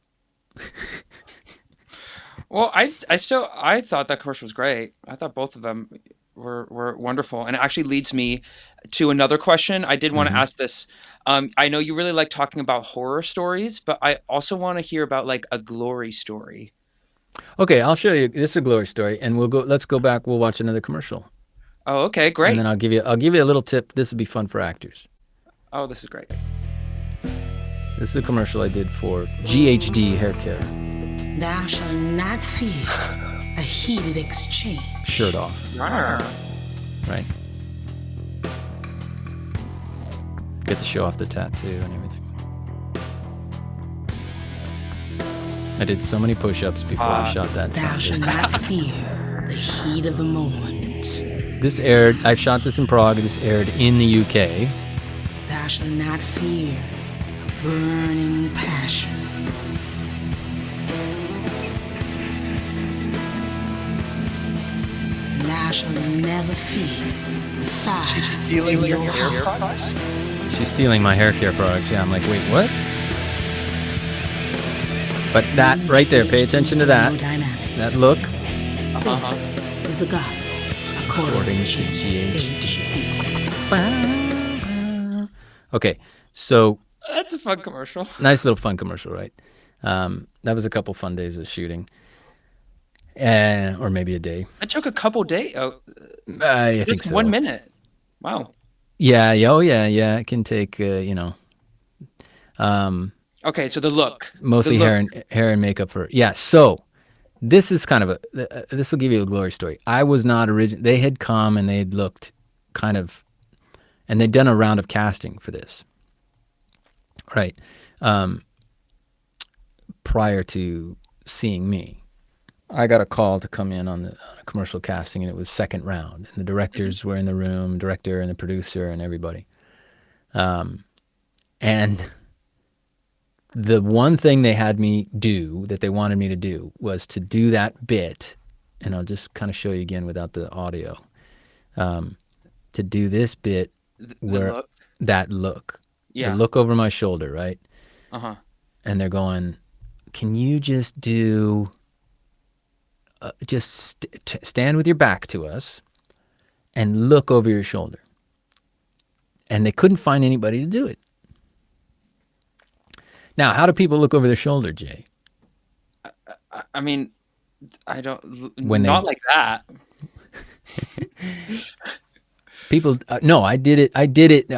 Speaker 2: Well, I thought that commercial was great. I thought both of them were wonderful, and it actually leads me to another question. I did want to ask this. I know you really like talking about horror stories, but I also want to hear about like a glory story.
Speaker 3: Okay, I'll show you. This is a glory story, and let's go back. We'll watch another commercial.
Speaker 2: Oh, okay, great.
Speaker 3: And then I'll give you a little tip. This would be fun for actors.
Speaker 2: Oh, this is great.
Speaker 3: This is a commercial I did for GHD hair care.
Speaker 8: Thou shalt not fear a heated exchange.
Speaker 3: Shirt off.
Speaker 2: Rawr.
Speaker 3: Right. Get to show off the tattoo and everything. I did so many push-ups before we shot that.
Speaker 8: Thou shalt not fear the heat of the moment.
Speaker 3: I shot this in Prague. This aired in the UK.
Speaker 8: Thou shalt not fear a burning passion. Thou shalt never fear the fire.
Speaker 2: She's stealing your hair products?
Speaker 3: She's stealing my hair care products. Yeah, I'm like, wait, what? But that right there, pay attention to that. That look.
Speaker 8: This is the gospel according to GHD.
Speaker 3: Okay, so
Speaker 2: That's a fun commercial.
Speaker 3: nice little fun commercial, right? That was a couple fun days of shooting. Or maybe a day.
Speaker 2: It took a couple days. Oh,
Speaker 3: I think
Speaker 2: just
Speaker 3: so.
Speaker 2: 1 minute. Wow.
Speaker 3: Yeah. It can take,
Speaker 2: Okay, so the look.
Speaker 3: mostly hair and makeup for. Yeah. So this is kind of this will give you a glory story. I was not original. They had come and they had looked kind of, and they'd done a round of casting for this. Right. Prior to seeing me, I got a call to come in on a commercial casting, and it was second round. And the directors were in the room, director and the producer and everybody. And the one thing they had me do, that they wanted me to do, was to do that bit, and I'll just kind of show you again without the audio, to do this bit where
Speaker 2: look?
Speaker 3: that look.
Speaker 2: Yeah.
Speaker 3: The look over my shoulder, right?
Speaker 2: Uh-huh.
Speaker 3: And they're going, "Can you just do... stand with your back to us and look over your shoulder." And they couldn't find anybody to do it. Now, how do people look over their shoulder, Jay?
Speaker 2: I mean, I don't...
Speaker 3: Not
Speaker 2: like that.
Speaker 3: People, no, I did it.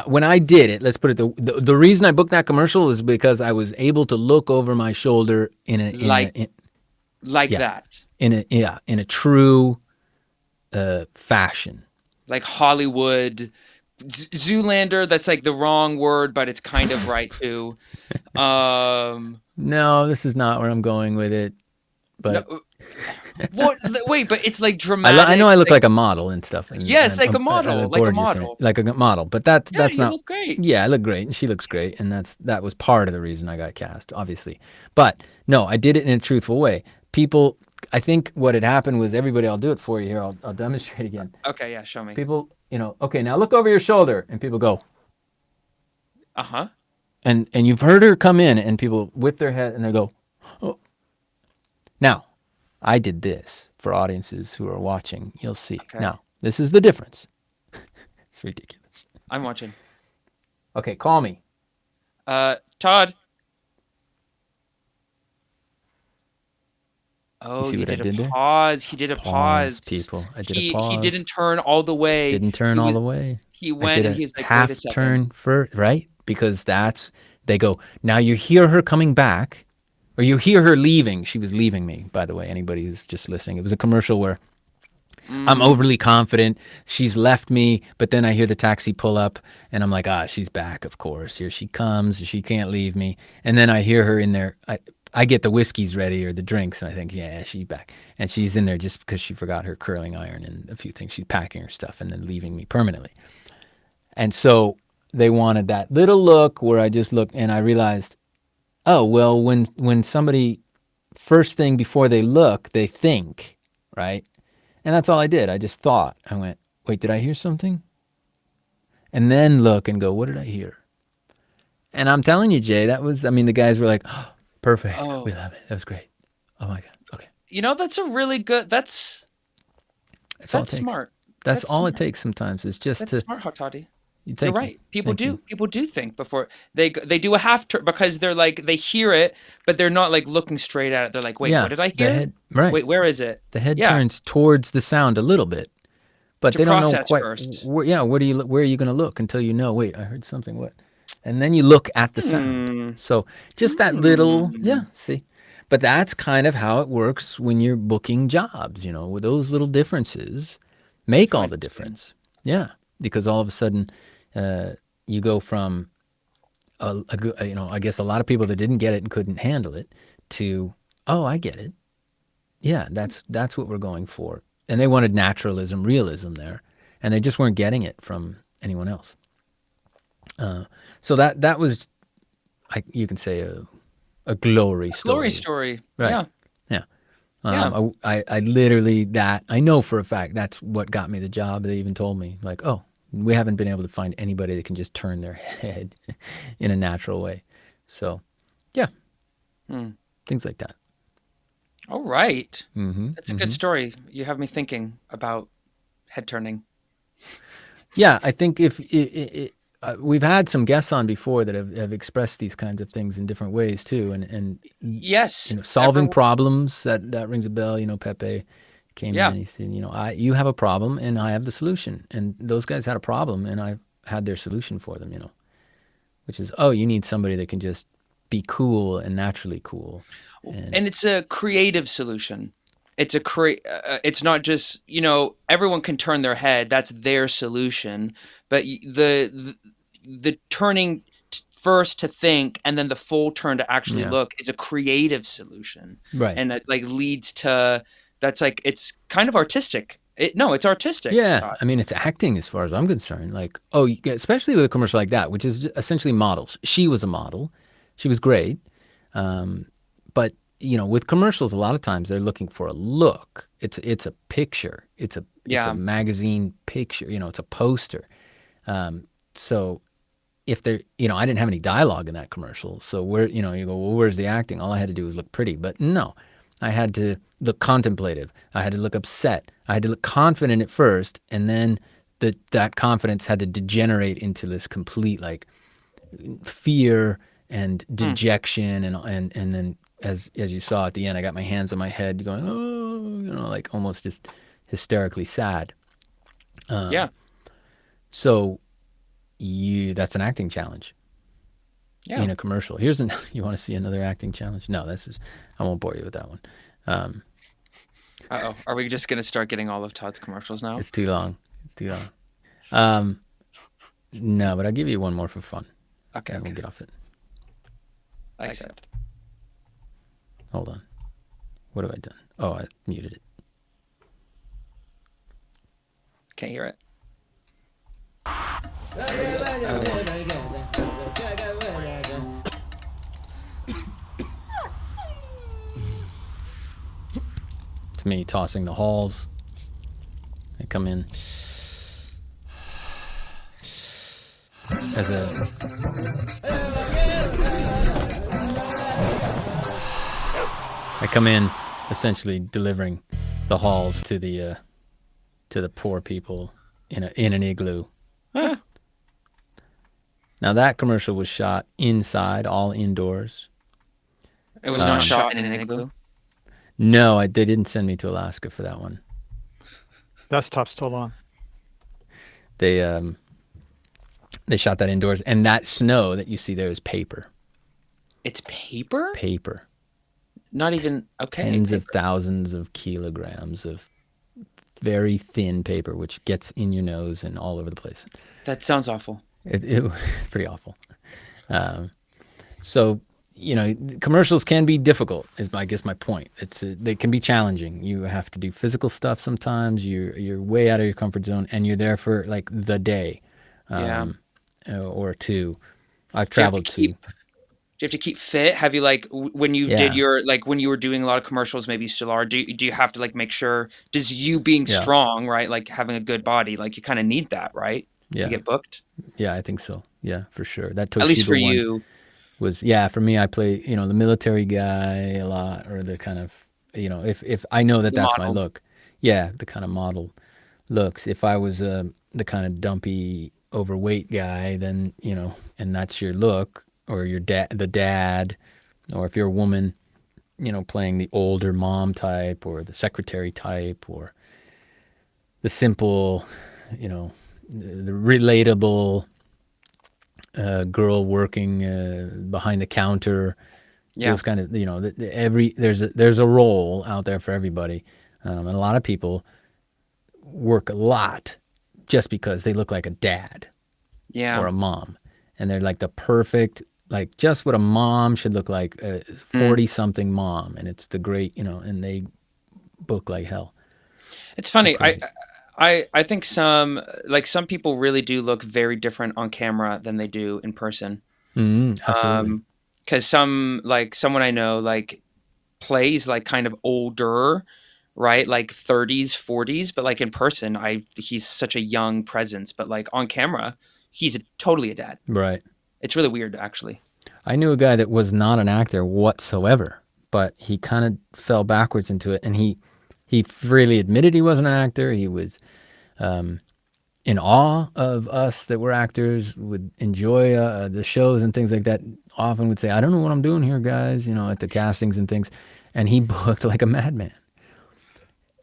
Speaker 3: When I did it, let's put it, the reason I booked that commercial was because I was able to look over my shoulder
Speaker 2: Like that.
Speaker 3: in a true fashion.
Speaker 2: Like Hollywood... Zoolander, that's like the wrong word, but it's kind of right too.
Speaker 3: No, this is not where I'm going with it. But
Speaker 2: no, what? Wait, but it's like dramatic.
Speaker 3: I know I look like a model and stuff. And,
Speaker 2: yeah, it's
Speaker 3: and
Speaker 2: like a model, like a model,
Speaker 3: like a model. But that's
Speaker 2: you
Speaker 3: not.
Speaker 2: Look great.
Speaker 3: Yeah, I look great, and she looks great, and that was part of the reason I got cast, obviously. But no, I did it in a truthful way. People, I think what had happened was everybody. I'll do it for you here. I'll demonstrate again.
Speaker 2: Okay, yeah, show me.
Speaker 3: People, okay, now look over your shoulder, and people go.
Speaker 2: Uh-huh.
Speaker 3: And you've heard her come in, and people whip their head, and they go, "Oh." Now, I did this for audiences who are watching. You'll see.
Speaker 2: Okay.
Speaker 3: Now, this is the difference. It's ridiculous.
Speaker 2: I'm watching.
Speaker 3: Okay, call me.
Speaker 2: Todd. Oh,
Speaker 3: see
Speaker 2: he
Speaker 3: what I
Speaker 2: did a
Speaker 3: did there?
Speaker 2: pause. He did a pause.
Speaker 3: People. I did a
Speaker 2: He
Speaker 3: pause.
Speaker 2: didn't turn all the way.
Speaker 3: Didn't turn all the way.
Speaker 2: He
Speaker 3: I
Speaker 2: went
Speaker 3: did
Speaker 2: and
Speaker 3: a
Speaker 2: he was like,
Speaker 3: half
Speaker 2: wait a second.
Speaker 3: turn first, right? Because they go, now you hear her coming back, or you hear her leaving. She was leaving me, by the way, anybody who's just listening. It was a commercial where I'm overly confident. She's left me, but then I hear the taxi pull up, and I'm like, she's back, of course. Here she comes. She can't leave me. And then I hear her in there. I get the whiskeys ready or the drinks, and I think, yeah, she's back. And she's in there just because she forgot her curling iron and a few things. She's packing her stuff and then leaving me permanently. And so they wanted that little look where I just looked, and I realized, oh, well, when somebody, first thing before they look, they think, right? And that's all I did. I just thought. I went, wait, did I hear something? And then look and go, what did I hear? And I'm telling you, Jay, the guys were like, oh, perfect.
Speaker 2: Oh.
Speaker 3: We love it. That was great. Oh my God. Okay.
Speaker 2: That's a really good, that's smart.
Speaker 3: That's all
Speaker 2: smart.
Speaker 3: it takes sometimes. It's just
Speaker 2: That's smart, Hot Toddy.
Speaker 3: You're
Speaker 2: You're right. People do think before they do a half turn because they're like, they hear it, but they're not like looking straight at it. They're like, wait, what did I hear?
Speaker 3: The head, right.
Speaker 2: Wait, where is it?
Speaker 3: The head turns towards the sound a little bit, but they don't know quite.
Speaker 2: First.
Speaker 3: Where are you going to look until you know, wait, I heard something. What? And then you look at the sound. So just that little, see. But that's kind of how it works when you're booking jobs, with those little differences make all the difference. Yeah, because all of a sudden you go from, I guess a lot of people that didn't get it and couldn't handle it to, oh, I get it. Yeah, that's what we're going for. And they wanted naturalism, realism there, and they just weren't getting it from anyone else. So that was, you can say, a glory story.
Speaker 2: Glory story.
Speaker 3: Right.
Speaker 2: Yeah.
Speaker 3: I literally, I know for a fact that's what got me the job. They even told me, like, oh, we haven't been able to find anybody that can just turn their head in a natural way. So, yeah, things like that.
Speaker 2: All right.
Speaker 3: Mm-hmm,
Speaker 2: That's a good story. You have me thinking about head turning.
Speaker 3: Yeah, I think if we've had some guests on before that have expressed these kinds of things in different ways too, and
Speaker 2: yes,
Speaker 3: solving problems, that rings a bell. Pepe came in and he said, you have a problem and I have the solution, and those guys had a problem and I had their solution for them. Which is, you need somebody that can just be cool and naturally cool,
Speaker 2: and it's a creative solution. It's it's not just, everyone can turn their head. That's their solution. But the turning first to think and then the full turn to actually look is a creative solution.
Speaker 3: Right.
Speaker 2: And that leads to, that's it's kind of artistic. It's artistic.
Speaker 3: Yeah. I mean, it's acting as far as I'm concerned. Especially with a commercial like that, which is essentially models. She was a model. She was great. But with commercials, a lot of times they're looking for a look. It's a picture. It's a magazine picture. It's a poster. So if they're, I didn't have any dialogue in that commercial. So where, you go, well, where's the acting? All I had to do was look pretty. But no, I had to look contemplative. I had to look upset. I had to look confident at first, and then that confidence had to degenerate into this complete fear and dejection, and then. As you saw at the end, I got my hands on my head going, oh, almost just hysterically sad. So that's an acting challenge in a commercial. You want to see another acting challenge? No, I won't bore you with that one.
Speaker 2: Uh-oh. Are we just going to start getting all of Todd's commercials now?
Speaker 3: It's too long. No, but I'll give you one more for fun.
Speaker 2: Okay.
Speaker 3: And we'll get off it.
Speaker 2: I accept.
Speaker 3: Hold on. What have I done? Oh, I muted it.
Speaker 2: Can't hear it.
Speaker 3: It's me tossing the halls. I come in as I come in essentially delivering the halls to the poor people in an igloo. Now that commercial was shot inside, all indoors.
Speaker 2: It was not shot in an igloo.
Speaker 3: No, they didn't send me to Alaska for that one.
Speaker 9: Desktop's still on.
Speaker 3: They shot that indoors, and that snow that you see there is paper.
Speaker 2: It's paper?
Speaker 3: Paper.
Speaker 2: Not even, okay.
Speaker 3: Tens of thousands of kilograms of very thin paper, which gets in your nose and all over the place.
Speaker 2: That sounds awful.
Speaker 3: It's pretty awful. So, commercials can be difficult, is I guess my point. They can be challenging. You have to do physical stuff sometimes. You're way out of your comfort zone, and you're there for like the day or two. I've traveled to.
Speaker 2: Do you have to keep fit? Have you when you did your when you were doing a lot of commercials, maybe you still are? Do you have to make sure? Does you being strong, right? Like having a good body, you kind of need that, right?
Speaker 3: Yeah.
Speaker 2: To get booked.
Speaker 3: Yeah, I think so. Yeah, for sure. That Toshiba
Speaker 2: at least for
Speaker 3: one
Speaker 2: you
Speaker 3: was for me. I play the military guy a lot, or the kind of if I know that's model. My look. Yeah, the kind of model looks. If I was the kind of dumpy, overweight guy, then and that's your look. Or your the dad, or if you're a woman, playing the older mom type, or the secretary type, or the simple, the relatable girl working behind the counter. Yeah. Those kind of there's a role out there for everybody, and a lot of people work a lot just because they look like a dad, or a mom, and they're like the perfect. Like just what a mom should look like, a 40-something mom, and it's the great, and they book like hell.
Speaker 2: It's funny. I think some people really do look very different on camera than they do in person.
Speaker 3: Absolutely.
Speaker 2: Because someone I know plays kind of older, right? 30s, 40s, but in person, he's such a young presence. But on camera, he's totally a dad.
Speaker 3: Right.
Speaker 2: It's really weird, actually.
Speaker 3: I knew a guy that was not an actor whatsoever, but he kind of fell backwards into it, and he freely admitted he wasn't an actor. He was in awe of us that were actors, would enjoy the shows and things like that. Often would say, "I don't know what I'm doing here, guys," at the castings and things, and he booked like a madman.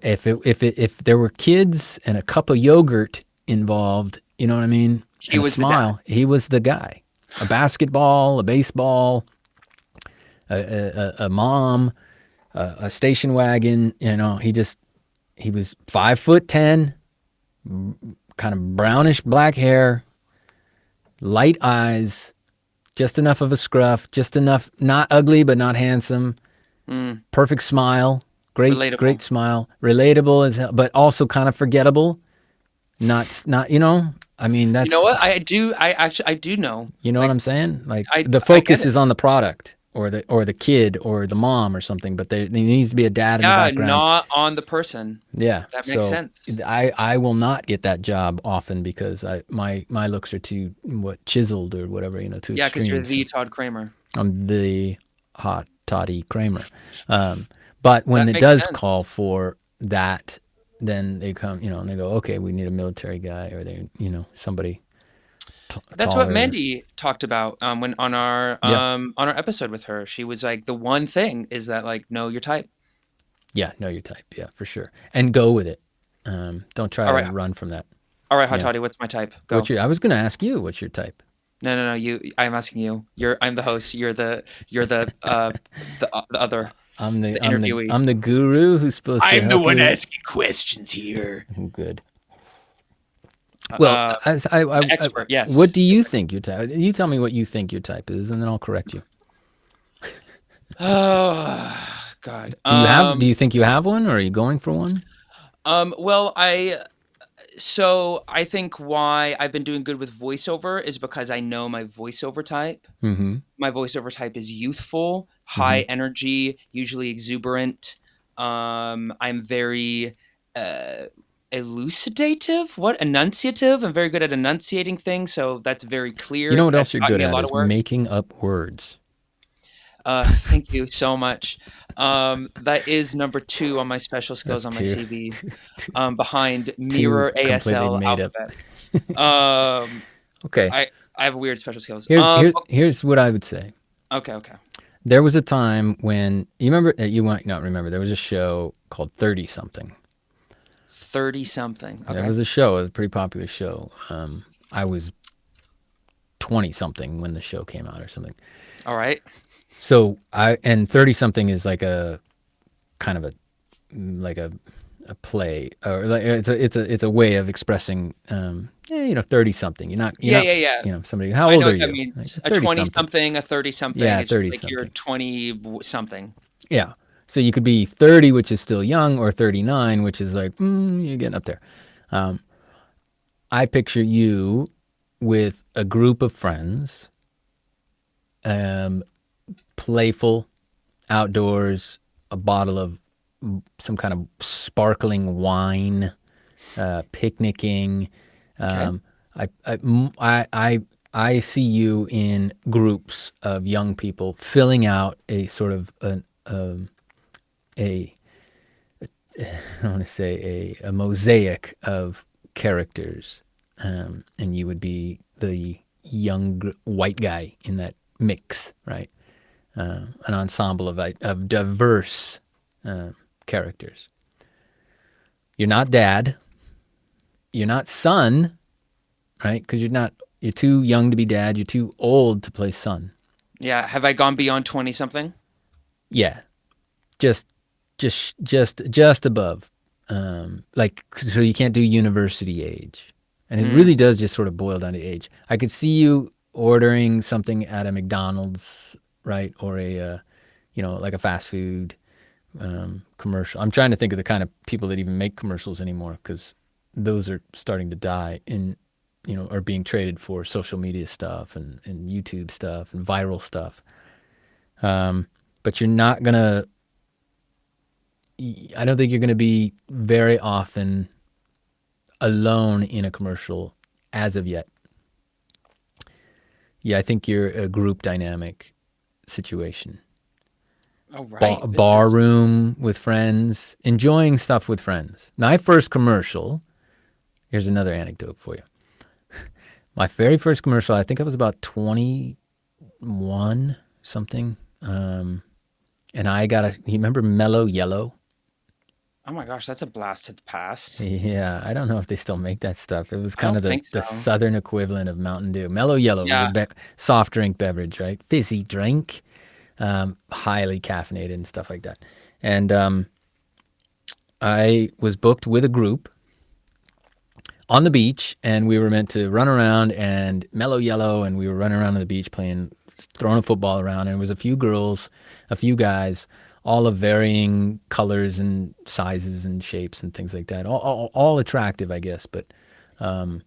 Speaker 3: If there were kids and a cup of yogurt involved, you know what I mean?
Speaker 2: He was
Speaker 3: smile. He was the guy. A basketball, a baseball, a mom, a station wagon. He was 5'10", kind of brownish black hair, light eyes, just enough of a scruff, just enough, not ugly but not handsome. Perfect smile, great smile, relatable as hell, but also kind of forgettable. Not I mean, that's...
Speaker 2: You know what? I do know.
Speaker 3: You know what I'm saying? The focus is on the product or the kid or the mom or something, but there needs to be a dad in the background.
Speaker 2: Not on the person.
Speaker 3: Yeah.
Speaker 2: That makes sense.
Speaker 3: I will not get that job often because my looks are too, chiseled or whatever, too extreme.
Speaker 2: Yeah, because you're the Todd Kramer.
Speaker 3: I'm the hot Toddy Kramer. But when it does call for that... Then they come, and they go, okay, we need a military guy, or they, somebody.
Speaker 2: That's what Mandy talked about when on our episode with her. She was like, the one thing is that know your type.
Speaker 3: Yeah, know your type. Yeah, for sure, and go with it. Don't try to run from that.
Speaker 2: All right, Hot Toddy, what's my type? Go.
Speaker 3: I was going to ask you, what's your type?
Speaker 2: No. I'm asking you. I'm the host. You're the other.
Speaker 3: I'm the
Speaker 2: interviewee.
Speaker 3: I'm the guru who's supposed to help you.
Speaker 2: I'm the one asking questions here.
Speaker 3: Good. Well,
Speaker 2: expert, yes.
Speaker 3: What do you think your type? You tell me what you think your type is, and then I'll correct you.
Speaker 2: Oh God.
Speaker 3: Do you think you have one, or are you going for one?
Speaker 2: Well, I think why I've been doing good with voiceover is because I know my voiceover type.
Speaker 3: Mm-hmm.
Speaker 2: My voiceover type is youthful, high energy, usually exuberant. I'm very elucidative. Enunciative. I'm very good at enunciating things, so that's very clear.
Speaker 3: You know what else you're good at is making up words.
Speaker 2: Thank you so much. That is number 2 on my special skills on my CV, behind Mirror ASL alphabet.
Speaker 3: Okay.
Speaker 2: I have weird special skills.
Speaker 3: Here's what I would say.
Speaker 2: Okay.
Speaker 3: There was a time when you remember. You might not remember. There was a show called 30 something.
Speaker 2: 30 something. Okay.
Speaker 3: There was a show, a pretty popular show. I was 20 something when the show came out or something.
Speaker 2: All right.
Speaker 3: So 30 something is like a kind of a play, or like it's a way of expressing 30 something. You're not somebody. How old are you?
Speaker 2: That means like a 20 something, a 30 something.
Speaker 3: Yeah,
Speaker 2: it's
Speaker 3: 30
Speaker 2: like
Speaker 3: something.
Speaker 2: You're 20 something.
Speaker 3: Yeah. So you could be 30, which is still young, or 39, which is like you're getting up there. I picture you with a group of friends, playful, outdoors, a bottle of some kind of sparkling wine, picnicking.
Speaker 2: Okay.
Speaker 3: I see you in groups of young people filling out a sort of I want to say a mosaic of characters, and you would be the young white guy in that mix, right? An ensemble of diverse characters. You're not dad. You're not son, right? Because you're too young to be dad. You're too old to play son.
Speaker 2: Yeah. Have I gone beyond 20 something?
Speaker 3: Yeah. Just above. So you can't do university age. And it really does just sort of boil down to age. I could see you ordering something at a McDonald's, right? Or like a fast food commercial. I'm trying to think of the kind of people that even make commercials anymore, because those are starting to die and, are being traded for social media stuff and YouTube stuff and viral stuff. But you're not going to, I don't think you're going to be very often alone in a commercial as of yet. Yeah, I think you're a group dynamic situation.
Speaker 2: Oh, right.
Speaker 3: Bar room with friends, enjoying stuff with friends. My first commercial, here's another anecdote for you. My very first commercial, I think I was about 21 something. And I got you remember Mellow Yellow?
Speaker 2: Oh my gosh, that's a blast to the past.
Speaker 3: Yeah, I don't know if they still make that stuff. It was kind of the southern equivalent of Mountain Dew. Mellow Yellow was a soft drink beverage, right? Fizzy drink, highly caffeinated and stuff like that. And I was booked with a group on the beach, and we were meant to run around and Mellow Yellow, and we were running around on the beach throwing a football around, and it was a few girls, a few guys, all of varying colors and sizes and shapes and things like that. All attractive, I guess, but kind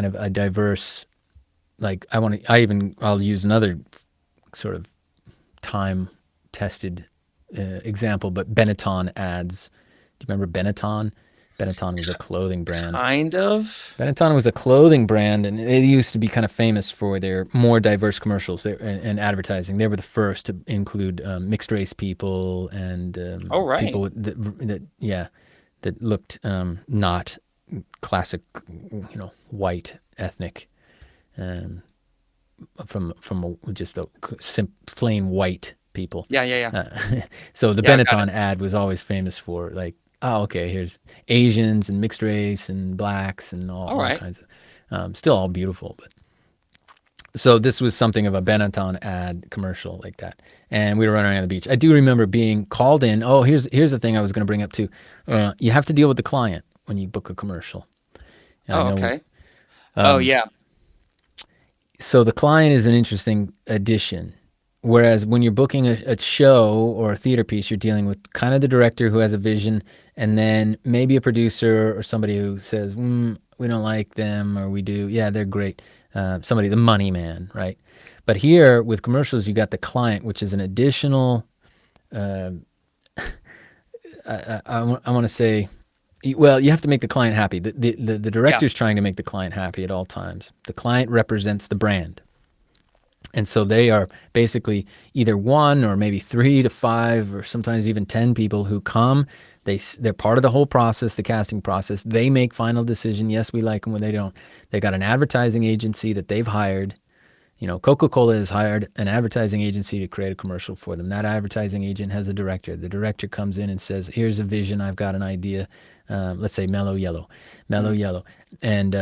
Speaker 3: of a diverse. Like I'll use another sort of time-tested example, but Benetton ads. Do you remember Benetton? Benetton was a clothing brand.
Speaker 2: Kind of.
Speaker 3: Benetton was a clothing brand, and they used to be kind of famous for their more diverse commercials and advertising. They were the first to include mixed race people and people that looked not classic, white ethnic, from just a plain white people.
Speaker 2: Yeah.
Speaker 3: So the Benetton ad was always famous for like, oh, okay, here's Asians and mixed race and blacks and all kinds of, still all beautiful. But so this was something of a Benetton ad commercial like that. And we were running around the beach. I do remember being called in. Oh, here's the thing I was going to bring up too. You have to deal with the client when you book a commercial.
Speaker 2: Okay. Yeah.
Speaker 3: So the client is an interesting addition. Whereas when you're booking a show or a theater piece, you're dealing with kind of the director who has a vision, and then maybe a producer or somebody who says, we don't like them, or we do. Yeah, they're great. Somebody, the money man, right? But here with commercials, you got the client, which is an additional, I want to say, well, you have to make the client happy. The director's trying to make the client happy at all times. The client represents the brand. And so they are basically either one or maybe 3 to 5 or sometimes even 10 people who come They're part of the whole process, the casting process. They make final decision. Yes, we like them when they don't. They got an advertising agency that they've hired. You know, Coca-Cola has hired an advertising agency to create a commercial for them. That advertising agent has a director. The director comes in and says, here's a vision. I've got an idea. Let's say mellow yellow. And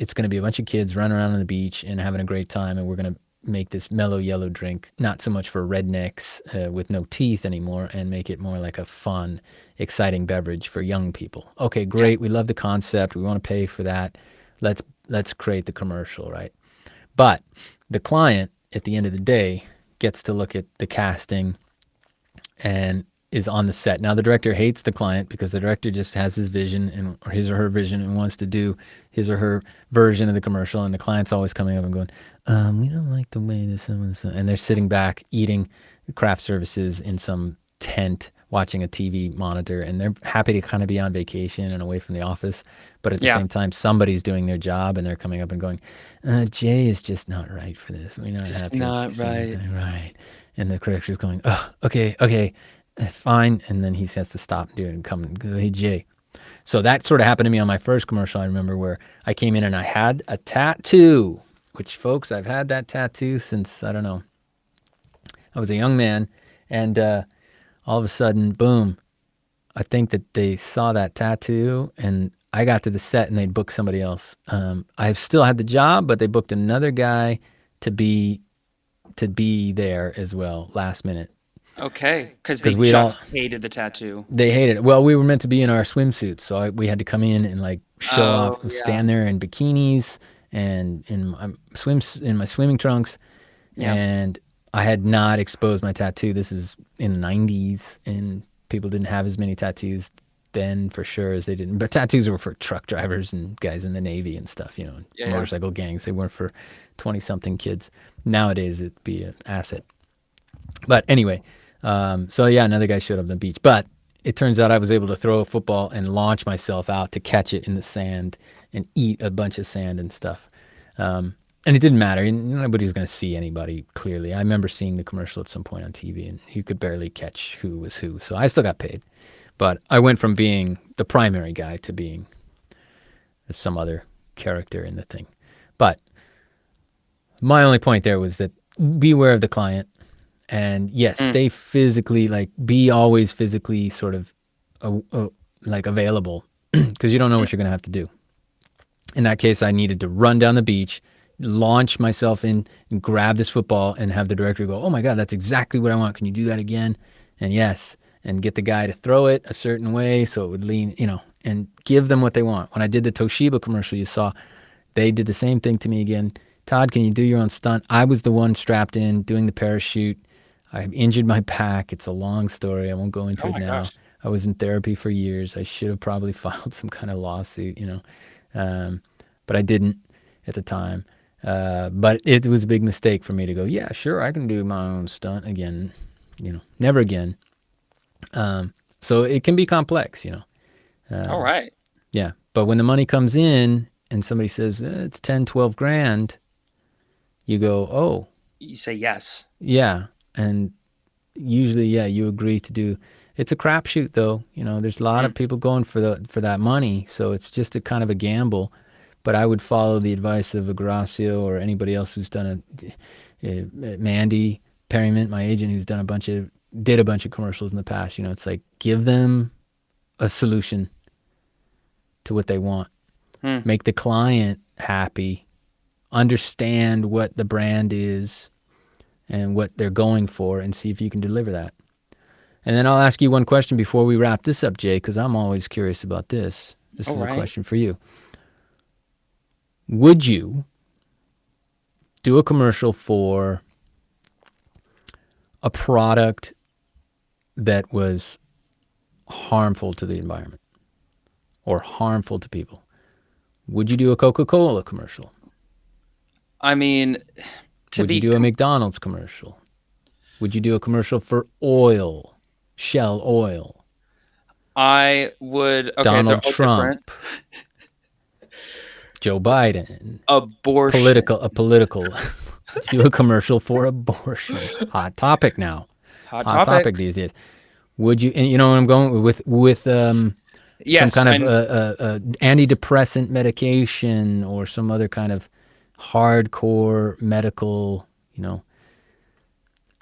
Speaker 3: it's going to be a bunch of kids running around on the beach and having a great time. And we're going to make this mellow yellow drink, not so much for rednecks with no teeth anymore, and make it more like a fun, exciting beverage for young people. Okay, great. Yeah. We love the concept. We want to pay for that. Let's create the commercial, right? But the client, at the end of the day, gets to look at the casting and is on the set. Now, the director hates the client because the director just has his vision or his or her vision and wants to do his or her version of the commercial. And the client's always coming up and going, we don't like the way this and they're sitting back eating craft services in some tent, watching a TV monitor, and they're happy to kind of be on vacation and away from the office. But at the same time, somebody's doing their job and they're coming up and going, Jay is just not right for this. We're not
Speaker 2: just
Speaker 3: happy.
Speaker 2: Not right.
Speaker 3: Right. And the director's going, oh, okay, fine. And then he has to stop and do it and come and go, hey, Jay. So that sort of happened to me on my first commercial. I remember where I came in and I had a tattoo, which, folks, I've had that tattoo since, I don't know, I was a young man. And all of a sudden, boom, I think that they saw that tattoo and I got to the set and they'd booked somebody else. I still had the job, but they booked another guy to be there as well, last minute.
Speaker 2: Okay, because they just hated the tattoo.
Speaker 3: They hated it. Well, we were meant to be in our swimsuits, so we had to come in and like show off, stand there in bikinis and in my swimming trunks, and I had not exposed my tattoo. This is in the 90s, and people didn't have as many tattoos then for sure as they didn't. But tattoos were for truck drivers and guys in the Navy and stuff, motorcycle gangs. They weren't for 20-something kids. Nowadays, it'd be an asset. But anyway, another guy showed up on the beach. But it turns out I was able to throw a football and launch myself out to catch it in the sand and eat a bunch of sand and stuff. And it didn't matter. Nobody was going to see anybody clearly. I remember seeing the commercial at some point on TV, and you could barely catch who was who. So I still got paid. But I went from being the primary guy to being some other character in the thing. But my only point there was that beware of the client. And yes, stay physically, be always physically sort of available because you don't know what you're going to have to do. In that case, I needed to run down the beach, launch myself in, and grab this football and have the director go, oh my God, that's exactly what I want. Can you do that again? And yes, and get the guy to throw it a certain way so it would lean, and give them what they want. When I did the Toshiba commercial you saw, they did the same thing to me again. Todd, can you do your own stunt? I was the one strapped in doing the parachute. I injured my back. It's a long story. I won't go into it now. Gosh. I was in therapy for years. I should have probably filed some kind of lawsuit, but I didn't at the time. But it was a big mistake for me to go, yeah, sure, I can do my own stunt again, never again. So it can be complex,
Speaker 2: All right.
Speaker 3: Yeah. But when the money comes in and somebody says, it's 10, 12 grand, you go, oh.
Speaker 2: You say yes.
Speaker 3: Yeah. And usually, you agree to do. It's a crapshoot, though. There's a lot of people going for that money, so it's just a kind of a gamble. But I would follow the advice of Gracio or anybody else who's done Mandy Perryman, my agent, who's did a bunch of commercials in the past. It's like give them a solution to what they want, make the client happy, understand what the brand is and what they're going for, and see if you can deliver that. And then I'll ask you one question before we wrap this up, Jay, because I'm always curious about this. This is a question for you. Would you do a commercial for a product that was harmful to the environment or harmful to people? Would you do a Coca-Cola commercial?
Speaker 2: I mean...
Speaker 3: Would you do a McDonald's commercial? Would you do a commercial for oil, Shell Oil?
Speaker 2: I would. Okay,
Speaker 3: Donald Trump, Joe Biden,
Speaker 2: abortion,
Speaker 3: political. Do a commercial for abortion. Hot topic now.
Speaker 2: Hot
Speaker 3: topic these days. would you? And you know what I'm going with
Speaker 2: Yes,
Speaker 3: some kind of antidepressant medication or some other kind of hardcore medical,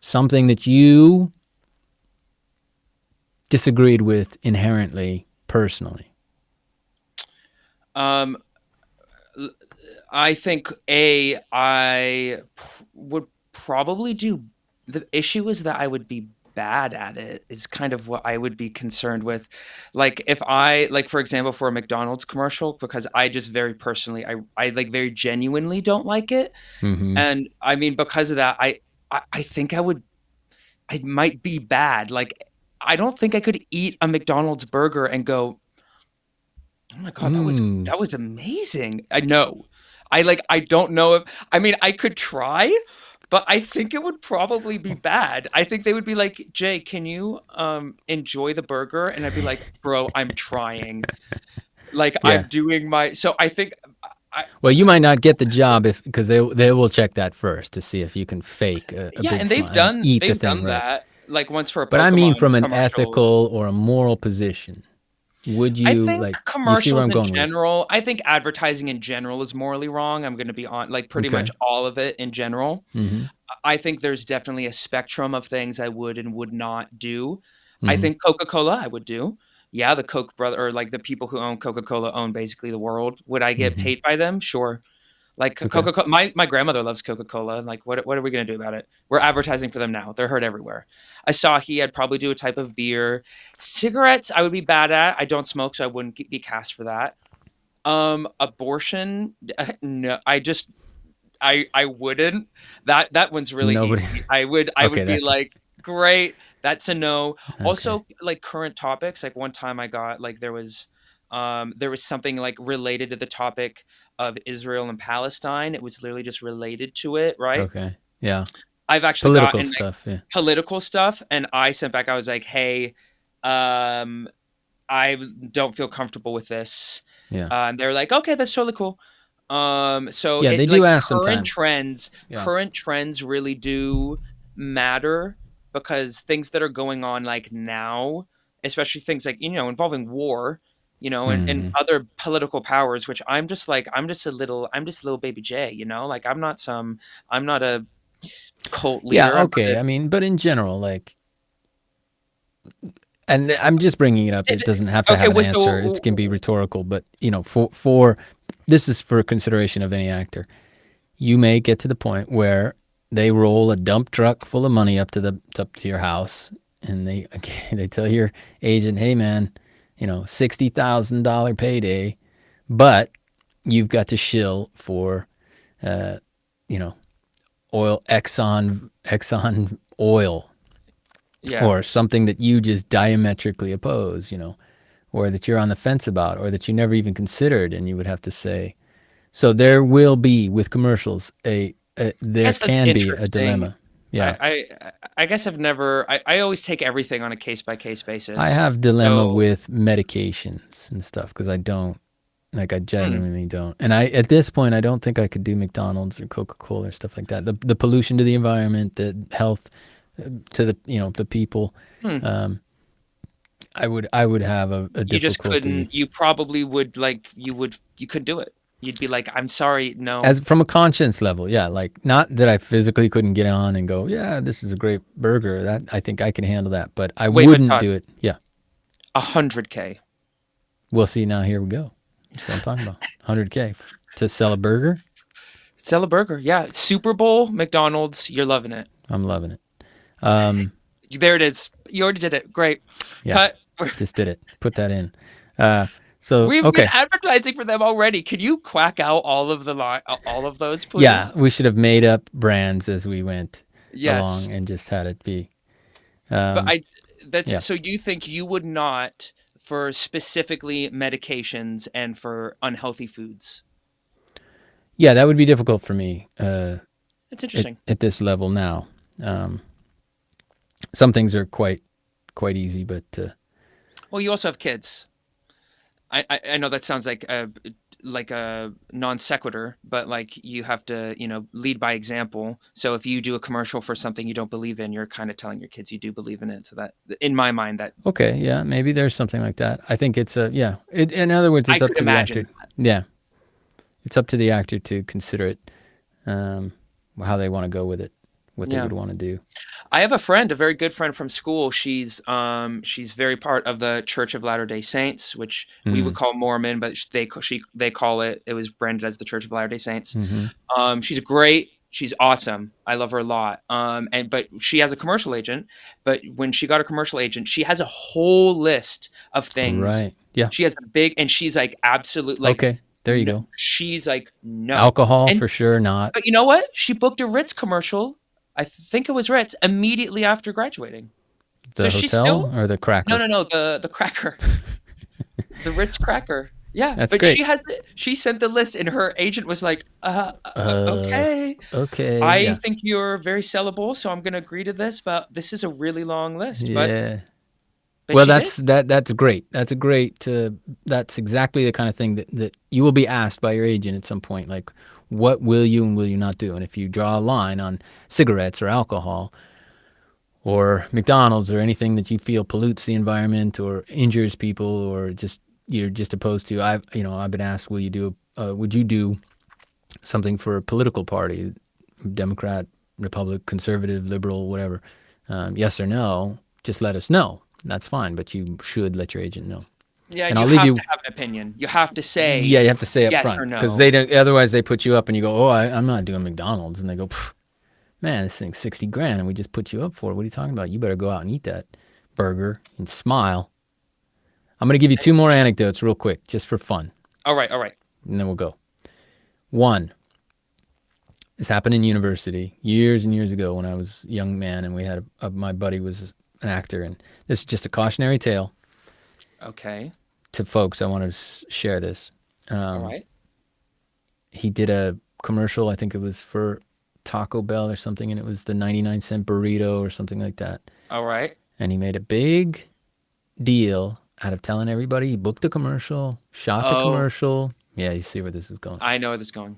Speaker 3: something that you disagreed with inherently, personally.
Speaker 2: I think would probably do. The issue is that I would be bad at it is kind of what I would be concerned with. Like if I like, for example, for a McDonald's commercial, because I just very personally, I like very genuinely don't like it.
Speaker 3: Mm-hmm.
Speaker 2: And I mean, because of that, I think I might be bad. Like, I don't think I could eat a McDonald's burger and go, "Oh my god, that was amazing." I know. I don't know if I mean, I could try, but I think it would probably be bad. I think they would be like, "Jay, can you enjoy the burger?" And I'd be like, "Bro, I'm trying. Like
Speaker 3: Yeah.
Speaker 2: I'm doing my." So I think
Speaker 3: Well, you might not get the job because they will check that first to see if you can fake a
Speaker 2: yeah,
Speaker 3: big
Speaker 2: and
Speaker 3: smile and eat the
Speaker 2: they've
Speaker 3: thing
Speaker 2: done
Speaker 3: right.
Speaker 2: that like once for a
Speaker 3: But I mean,
Speaker 2: Pokemon
Speaker 3: from an
Speaker 2: commercial.
Speaker 3: ethical or a moral position, would
Speaker 2: I
Speaker 3: you
Speaker 2: think
Speaker 3: like? You see where
Speaker 2: commercials
Speaker 3: I'm
Speaker 2: in
Speaker 3: going with it?
Speaker 2: general, I think advertising in general is morally wrong. I'm going to be on like pretty
Speaker 3: Okay.
Speaker 2: much all of it in general.
Speaker 3: Mm-hmm.
Speaker 2: I think there's definitely a spectrum of things I would and would not do. I
Speaker 3: Mm-hmm.
Speaker 2: think Coca-Cola I would do. Yeah, the Coke brother or like the people who own Coca-Cola own basically the world. Would I get
Speaker 3: Mm-hmm.
Speaker 2: paid by them? Sure. Like
Speaker 3: Okay.
Speaker 2: Coca-Cola, my grandmother loves Coca-Cola. Like, what are we gonna do about it? We're advertising for them now. They're heard everywhere. Asahi, I'd probably do a type of beer. Cigarettes, I would be bad at. I don't smoke, so I wouldn't be cast for that. Abortion, no, I wouldn't. That one's really
Speaker 3: Nobody.
Speaker 2: easy. I would
Speaker 3: Okay,
Speaker 2: be
Speaker 3: that's
Speaker 2: like, great, that's a no.
Speaker 3: okay.
Speaker 2: Also, like current topics, like one time I got like there was something like related to the topic of Israel and Palestine. It was literally just related to it, right?
Speaker 3: Okay. Yeah.
Speaker 2: I've actually
Speaker 3: Political
Speaker 2: gotten like
Speaker 3: stuff. Yeah.
Speaker 2: political stuff, and I sent back. I was like, hey, um, I don't feel comfortable with this.
Speaker 3: Yeah.
Speaker 2: And they're like, okay, that's totally cool. So
Speaker 3: Yeah. They
Speaker 2: it
Speaker 3: do
Speaker 2: like
Speaker 3: ask
Speaker 2: current
Speaker 3: sometimes.
Speaker 2: trends,
Speaker 3: Yeah.
Speaker 2: current trends really do matter because things that are going on like now, especially things like, involving war, and
Speaker 3: Mm-hmm.
Speaker 2: other political powers, which I'm just a little baby J, like I'm not a cult leader.
Speaker 3: Yeah.
Speaker 2: I'm not
Speaker 3: Okay. I mean, but in general, like, and I'm just bringing it up. It doesn't have to
Speaker 2: okay,
Speaker 3: have an
Speaker 2: well,
Speaker 3: answer. It can be rhetorical, but for this is for consideration of any actor. You may get to the point where they roll a dump truck full of money up to your house, and they tell your agent, "Hey, man, $60,000 payday, but you've got to shill for, oil Exxon oil."
Speaker 2: yeah.
Speaker 3: Or something that you just diametrically oppose, or that you're on the fence about, or that you never even considered, and you would have to say. So there will be with commercials there
Speaker 2: Guess that's
Speaker 3: can be a
Speaker 2: interesting.
Speaker 3: dilemma. Yeah,
Speaker 2: I guess I've never. I always take everything on a case by case basis.
Speaker 3: I have dilemma
Speaker 2: So,
Speaker 3: with medications and stuff because I don't I genuinely don't. And at this point I don't think I could do McDonald's or Coca-Cola or stuff like that. The pollution to the environment, the health to the people. I would have a
Speaker 2: you just
Speaker 3: difficulty.
Speaker 2: couldn't. You probably would like. You couldn't do it. You'd be like, I'm sorry, no.
Speaker 3: As from a conscience level, yeah, like not that I physically couldn't get on and go, yeah, this is a great burger. That I think I can handle that, but I
Speaker 2: Wait, but
Speaker 3: wouldn't
Speaker 2: Todd,
Speaker 3: do it. Yeah,
Speaker 2: 100K.
Speaker 3: we'll see. Now here we go. That's what I'm talking about. 100K to sell a burger.
Speaker 2: Sell a burger, yeah. Super Bowl, McDonald's, you're loving it.
Speaker 3: I'm loving it.
Speaker 2: There it is. You already did it. Great.
Speaker 3: Yeah,
Speaker 2: Cut.
Speaker 3: just did it. Put that in. So
Speaker 2: We've
Speaker 3: okay.
Speaker 2: been advertising for them already. Can you quack out all of those, please?
Speaker 3: Yeah, we should have made up brands as we went
Speaker 2: Yes.
Speaker 3: along and just had it be.
Speaker 2: But
Speaker 3: yeah.
Speaker 2: so you think you would not for specifically medications and for unhealthy foods?
Speaker 3: Yeah, that would be difficult for me.
Speaker 2: It's interesting.
Speaker 3: At this level now. Some things are quite easy, but
Speaker 2: Well, you also have kids. I know that sounds like like a non sequitur, but like you have to, lead by example. So if you do a commercial for something you don't believe in, you're kind of telling your kids you do believe in it. So that, in my mind, that
Speaker 3: Okay, yeah, maybe there's something like that. I think it's in other words, it's
Speaker 2: I
Speaker 3: up
Speaker 2: could
Speaker 3: to the
Speaker 2: imagine
Speaker 3: actor. Yeah, it's up to the actor to consider it, how they want to go with it, what they
Speaker 2: Yeah.
Speaker 3: would want to do.
Speaker 2: I have a friend, a very good friend from school. She's very part of the Church of Latter-day Saints, which we would call Mormon, but they call it. It was branded as the Church of Latter-day Saints.
Speaker 3: Mm-hmm.
Speaker 2: She's awesome. I love her a lot. But she has a commercial agent. But when she got a commercial agent, she has a whole list of things.
Speaker 3: Right. Yeah.
Speaker 2: She has a big, and she's like absolute. Like,
Speaker 3: Okay. There you
Speaker 2: no,
Speaker 3: go.
Speaker 2: she's like no
Speaker 3: Alcohol
Speaker 2: and,
Speaker 3: for sure not.
Speaker 2: But you know what? She booked a Ritz commercial. I think it was Ritz immediately after graduating.
Speaker 3: The
Speaker 2: So
Speaker 3: hotel
Speaker 2: she's still
Speaker 3: or the cracker?
Speaker 2: no, the cracker, the Ritz cracker. Yeah,
Speaker 3: That's
Speaker 2: but
Speaker 3: great.
Speaker 2: she sent the list, and her agent was like, okay,
Speaker 3: Okay.
Speaker 2: I think you're very sellable, so I'm going to agree to this, but this is a really long list.
Speaker 3: Yeah.
Speaker 2: But
Speaker 3: Well,
Speaker 2: she did.
Speaker 3: that's great. That's a great. That's exactly the kind of thing that you will be asked by your agent at some point. Like, what will you and will you not do? And if you draw a line on cigarettes or alcohol, or McDonald's or anything that you feel pollutes the environment or injures people, or you're just opposed to, I've been asked, would you do something for a political party, Democrat, Republican, conservative, liberal, whatever? Yes or no? Just let us know. That's fine, but you should let your agent know.
Speaker 2: Yeah,
Speaker 3: and
Speaker 2: you
Speaker 3: I'll leave
Speaker 2: have
Speaker 3: you.
Speaker 2: to have an opinion. You have to say.
Speaker 3: Yeah, you have to say up
Speaker 2: yes
Speaker 3: front,
Speaker 2: or no.
Speaker 3: because they don't. Otherwise, they put you up, and you go, "Oh, I'm not doing McDonald's," and they go, "Man, this thing's $60,000, and we just put you up for it. What are you talking about? You better go out and eat that burger and smile." I'm going to give you two more anecdotes real quick, just for fun.
Speaker 2: All right.
Speaker 3: And then we'll go. One, this happened in university years and years ago when I was a young man, and we had my buddy was an actor, and this is just a cautionary tale.
Speaker 2: Okay.
Speaker 3: To folks, I want to share this.
Speaker 2: All right.
Speaker 3: He did a commercial, I think it was for Taco Bell or something, and it was the 99-cent burrito or something like that.
Speaker 2: All right.
Speaker 3: And he made a big deal out of telling everybody he booked the commercial, shot the commercial. Yeah, you see where this is going.
Speaker 2: I know where this is going.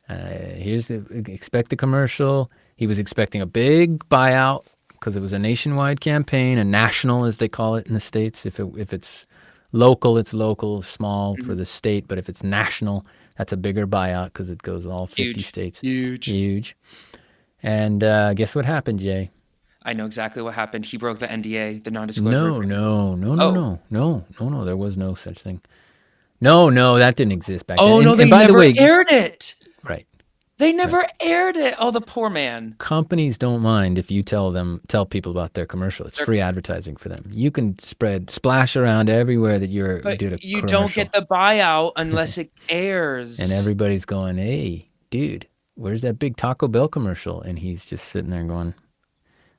Speaker 3: Expect the commercial. He was expecting a big buyout because it was a nationwide campaign, a national, as they call it in the States. If it's local, it's local, small for the state. But if it's national, that's a bigger buyout because it goes all 50 states. Huge. And guess what happened, Jay?
Speaker 2: I know exactly what happened. He broke the NDA, the non-disclosure agreement.
Speaker 3: No. There was no such thing. No, that didn't exist back then.
Speaker 2: Oh, no, they never aired it.
Speaker 3: Right.
Speaker 2: They never aired it. Oh, the poor man.
Speaker 3: Companies don't mind if you tell people about their commercial. It's free advertising for them. You can splash around everywhere that you did a commercial.
Speaker 2: But you don't get the buyout unless it airs.
Speaker 3: And everybody's going, "Hey, dude, where's that big Taco Bell commercial?" And he's just sitting there going,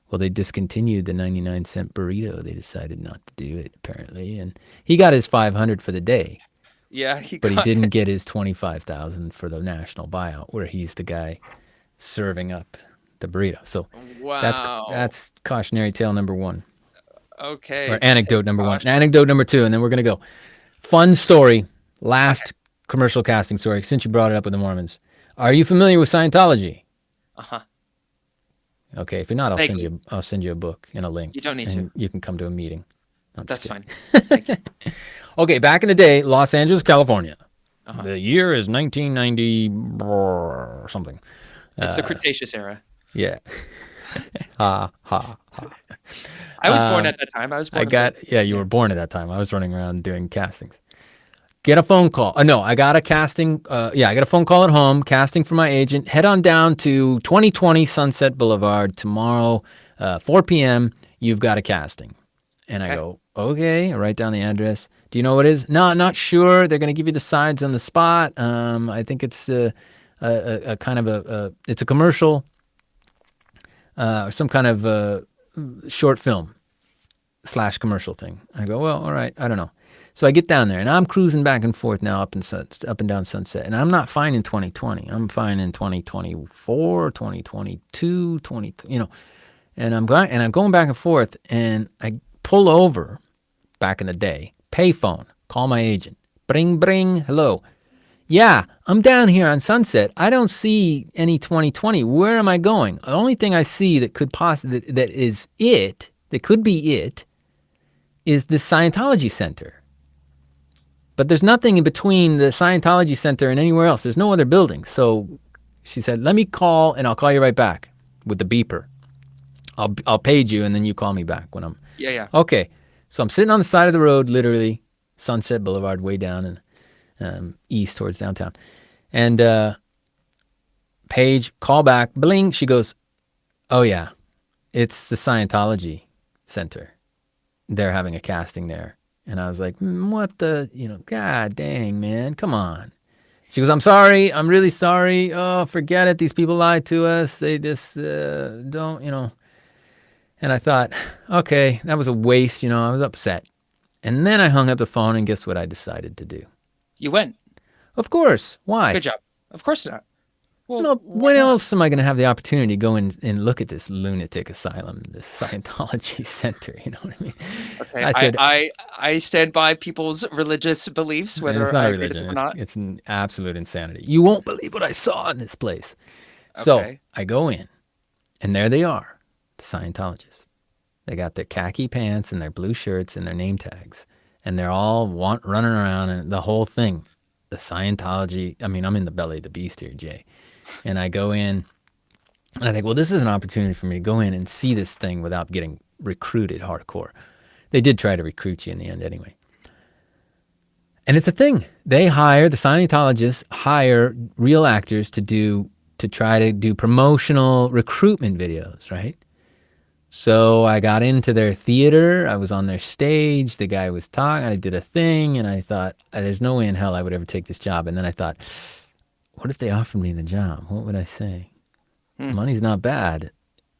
Speaker 3: "Well, they discontinued the 99-cent burrito. They decided not to do it, apparently." And he got his $500 for the day.
Speaker 2: Yeah,
Speaker 3: but he didn't get his $25,000 for the national buyout, where he's the guy serving up the burrito. So that's cautionary tale number one.
Speaker 2: Okay.
Speaker 3: Or anecdote number one. Anecdote number two, and then we're gonna go. Fun story. Last commercial casting story. Since you brought it up with the Mormons, are you familiar with Scientology? Okay. If you're not, I'll send you a book and a link.
Speaker 2: You don't need
Speaker 3: and
Speaker 2: to.
Speaker 3: You can come to a meeting.
Speaker 2: That's fine.
Speaker 3: Thank you. Okay, back in the day, Los Angeles, California. The year is 1990 or something.
Speaker 2: It's the Cretaceous era.
Speaker 3: Yeah. Ha.
Speaker 2: I was born at that time.
Speaker 3: You were born at that time. I was running around doing castings. Get a phone call. No, I got a casting. I got a phone call at home, casting for my agent. Head on down to 2020 Sunset Boulevard tomorrow, 4 p.m. You've got a casting. And I go, okay. I write down the address. Do you know what it is? No, not sure. They're going to give you the sides on the spot. I think it's a kind of it's a commercial, some kind of short film / commercial thing. I go, well, all right. I don't know. So I get down there, and I'm cruising back and forth now up and down Sunset. And I'm not finding 2020. I'm finding 2024, 2022, And I'm going back and forth, and I pull over back in the day, payphone, call my agent. Bring, hello. Yeah, I'm down here on Sunset. I don't see any 2020. Where am I going? The only thing I see that could that could be it, is the Scientology Center. But there's nothing in between the Scientology Center and anywhere else. There's no other building. So she said, let me call, and I'll call you right back with the beeper. I'll page you, and then you call me back when I'm...
Speaker 2: Yeah.
Speaker 3: Okay. So I'm sitting on the side of the road, literally, Sunset Boulevard, way down in east towards downtown. And page, call back, bling. She goes, oh, yeah, it's the Scientology Center. They're having a casting there. And I was like, what the, God dang, man, come on. She goes, I'm sorry. I'm really sorry. Oh, forget it. These people lied to us. They just don't, And I thought, okay, that was a waste. I was upset. And then I hung up the phone, and guess what I decided to do?
Speaker 2: You went.
Speaker 3: Of course. Why?
Speaker 2: Good job. Of course not. Well,
Speaker 3: no, when else am I going to have the opportunity to go in and look at this lunatic asylum, this Scientology Center? You know what I mean?
Speaker 2: Okay.
Speaker 3: I said,
Speaker 2: I stand by people's religious beliefs, whether
Speaker 3: it's not
Speaker 2: I
Speaker 3: a
Speaker 2: agree with
Speaker 3: religion.
Speaker 2: them or not.
Speaker 3: It's an absolute insanity. You won't believe what I saw in this place.
Speaker 2: Okay.
Speaker 3: So I go in, and there they are, the Scientologists. They got their khaki pants and their blue shirts and their name tags, and they're all running around, and the whole thing, the Scientology. I mean, I'm in the belly of the beast here, Jay. And I go in, and I think, well, this is an opportunity for me to go in and see this thing without getting recruited hardcore. They did try to recruit you in the end anyway. And it's a thing. The Scientologists hire real actors to try to do promotional recruitment videos, right? So I got into their theater. I was on their stage. The guy was talking. I did a thing, and I thought, there's no way in hell I would ever take this job. And then I thought, what if they offered me the job? What would I say? Money's not bad.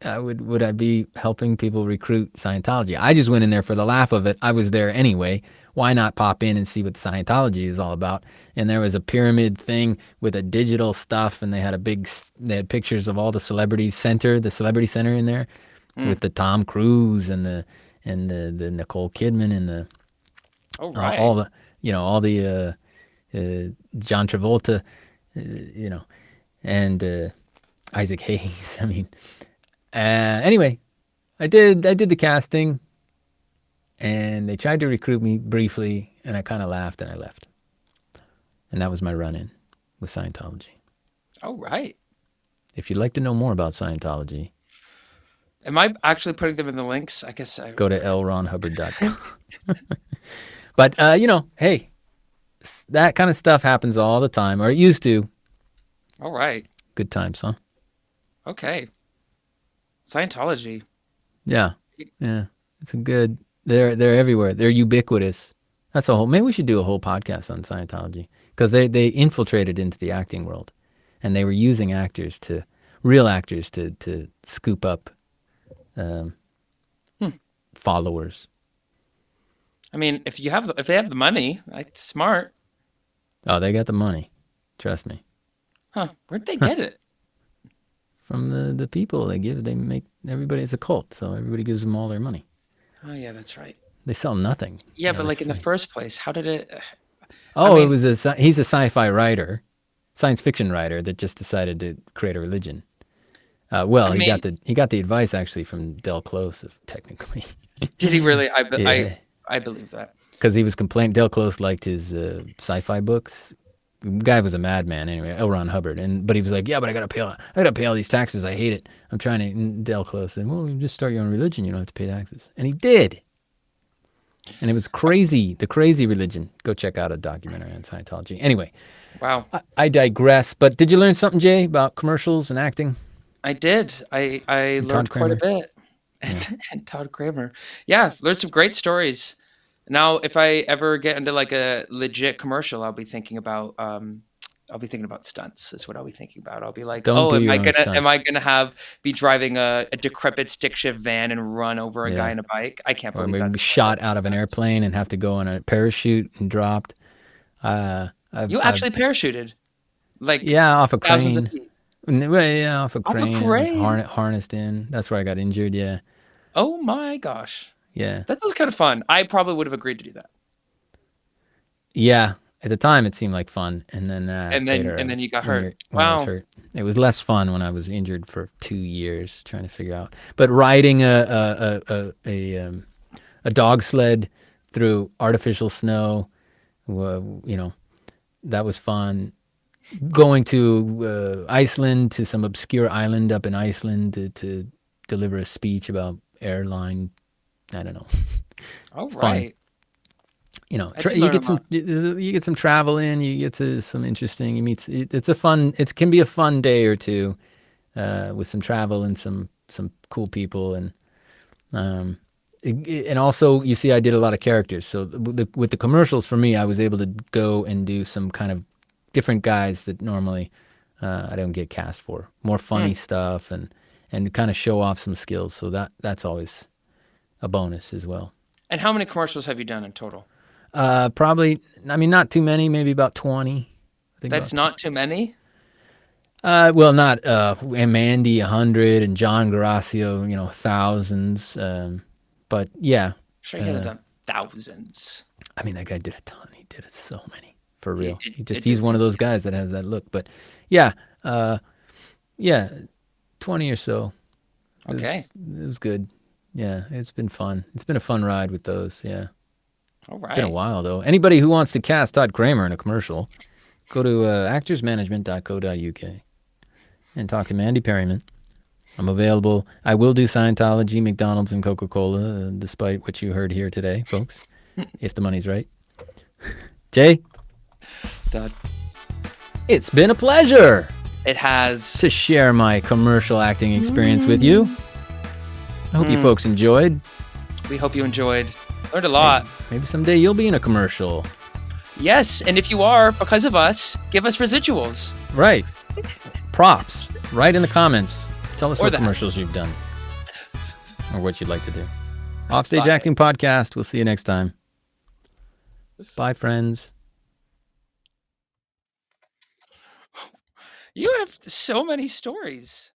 Speaker 3: Would I be helping people recruit Scientology? I just went in there for the laugh of it. I was there anyway. Why not pop in and see what Scientology is all about? And there was a pyramid thing with a digital stuff, and they had pictures of all the celebrity center in there, with the Tom Cruise and the Nicole Kidman and the all the John Travolta. And Isaac Hayes. I mean, anyway, I did the casting, and they tried to recruit me briefly, and I kind of laughed, and I left. And that was my run-in with Scientology.
Speaker 2: Oh, right.
Speaker 3: If you'd like to know more about Scientology,
Speaker 2: am I actually putting them in the links? I guess
Speaker 3: go to lronhubbard.com. But hey, that kind of stuff happens all the time, or it used to.
Speaker 2: All right.
Speaker 3: Good times, huh?
Speaker 2: Okay. Scientology.
Speaker 3: Yeah. It's a good. They're everywhere. They're ubiquitous. That's a whole. Maybe we should do a whole podcast on Scientology, because they infiltrated into the acting world, and they were using real actors to scoop up followers.
Speaker 2: I mean, if they have the money, it's smart.
Speaker 3: Oh, they got the money. Trust me.
Speaker 2: Huh? Where'd they get it?
Speaker 3: From the people they make everybody. It's a cult, so everybody gives them all their money.
Speaker 2: Oh yeah, that's right.
Speaker 3: They sell nothing.
Speaker 2: Yeah, but like in the first place, how did it?
Speaker 3: He's a sci-fi writer, science fiction writer that just decided to create a religion. He got the advice actually from Del Close, technically.
Speaker 2: Did he really?
Speaker 3: Yeah.
Speaker 2: I believe that.
Speaker 3: Because he was complaining. Del Close liked his sci-fi books. The guy was a madman anyway, L. Ron Hubbard. But he was like, yeah, but I gotta pay all these taxes. I hate it. I'm trying to. And Del Close said, well, you just start your own religion. You don't have to pay taxes. And he did. And it was crazy, the crazy religion. Go check out a documentary on Scientology. Anyway.
Speaker 2: Wow.
Speaker 3: I digress. But did you learn something, Jay, about commercials and acting?
Speaker 2: I did. I learned quite a bit. And Todd Kramer. Yeah, learned some great stories. Now, if I ever get into like a legit commercial, I'll be thinking about stunts. Is what I'll be thinking about. I'll be like, am I gonna be driving a decrepit stick shift van and run over a guy on a bike? I can't believe that.
Speaker 3: Or maybe shot out of an airplane and have to go on a parachute and dropped.
Speaker 2: You actually parachuted,
Speaker 3: off a crane.
Speaker 2: Thousands of feet.
Speaker 3: Yeah, off a crane.
Speaker 2: Off a crane.
Speaker 3: Harnessed in. That's where I got injured. Yeah.
Speaker 2: Oh my gosh.
Speaker 3: Yeah.
Speaker 2: That sounds kind of fun. I probably would have agreed to do that.
Speaker 3: Yeah. at the time it seemed like fun, and then later
Speaker 2: you got
Speaker 3: when
Speaker 2: hurt.
Speaker 3: I was hurt. It was less fun when I was injured for 2 years trying to figure out. But riding a dog sled through artificial snow, that was fun. Going to Iceland, to some obscure island up in Iceland to deliver a speech about airline. I don't know.
Speaker 2: Oh,
Speaker 3: it's
Speaker 2: right.
Speaker 3: fun. You get some travel in. You get to some interesting. You meet. It's a fun. It can be a fun day or two, with some travel and some cool people, and also you see I did a lot of characters. So with the commercials for me, I was able to go and do some kind of different guys that normally I don't get cast for. More funny stuff and kind of show off some skills. So that's always a bonus as well.
Speaker 2: And how many commercials have you done in total?
Speaker 3: Probably, not too many, maybe about 20. I think
Speaker 2: that's not too many?
Speaker 3: Well, not, and Mandy, 100, and John Garasio, thousands. But yeah.
Speaker 2: I'm sure he hasn't done thousands.
Speaker 3: That guy did a ton. He did so many, for real. He's one of those guys that has that look. But yeah, 20 or so. It was good. Yeah, it's been fun. It's been a fun ride with those, yeah.
Speaker 2: All right.
Speaker 3: It's been a while, though. Anybody who wants to cast Todd Kramer in a commercial, go to actorsmanagement.co.uk and talk to Mandy Perryman. I'm available. I will do Scientology, McDonald's, and Coca-Cola, despite what you heard here today, folks, if the money's right. Jay?
Speaker 2: Todd.
Speaker 3: It's been a pleasure.
Speaker 2: It has.
Speaker 3: To share my commercial acting experience with you. I hope you folks enjoyed.
Speaker 2: We hope you enjoyed. Learned a lot.
Speaker 3: Maybe someday you'll be in a commercial.
Speaker 2: Yes, and if you are, because of us, give us residuals.
Speaker 3: Right. Props. Write in the comments. Tell us what commercials you've done. Or what you'd like to do. Offstage Acting Podcast. We'll see you next time. Bye, friends.
Speaker 2: You have so many stories.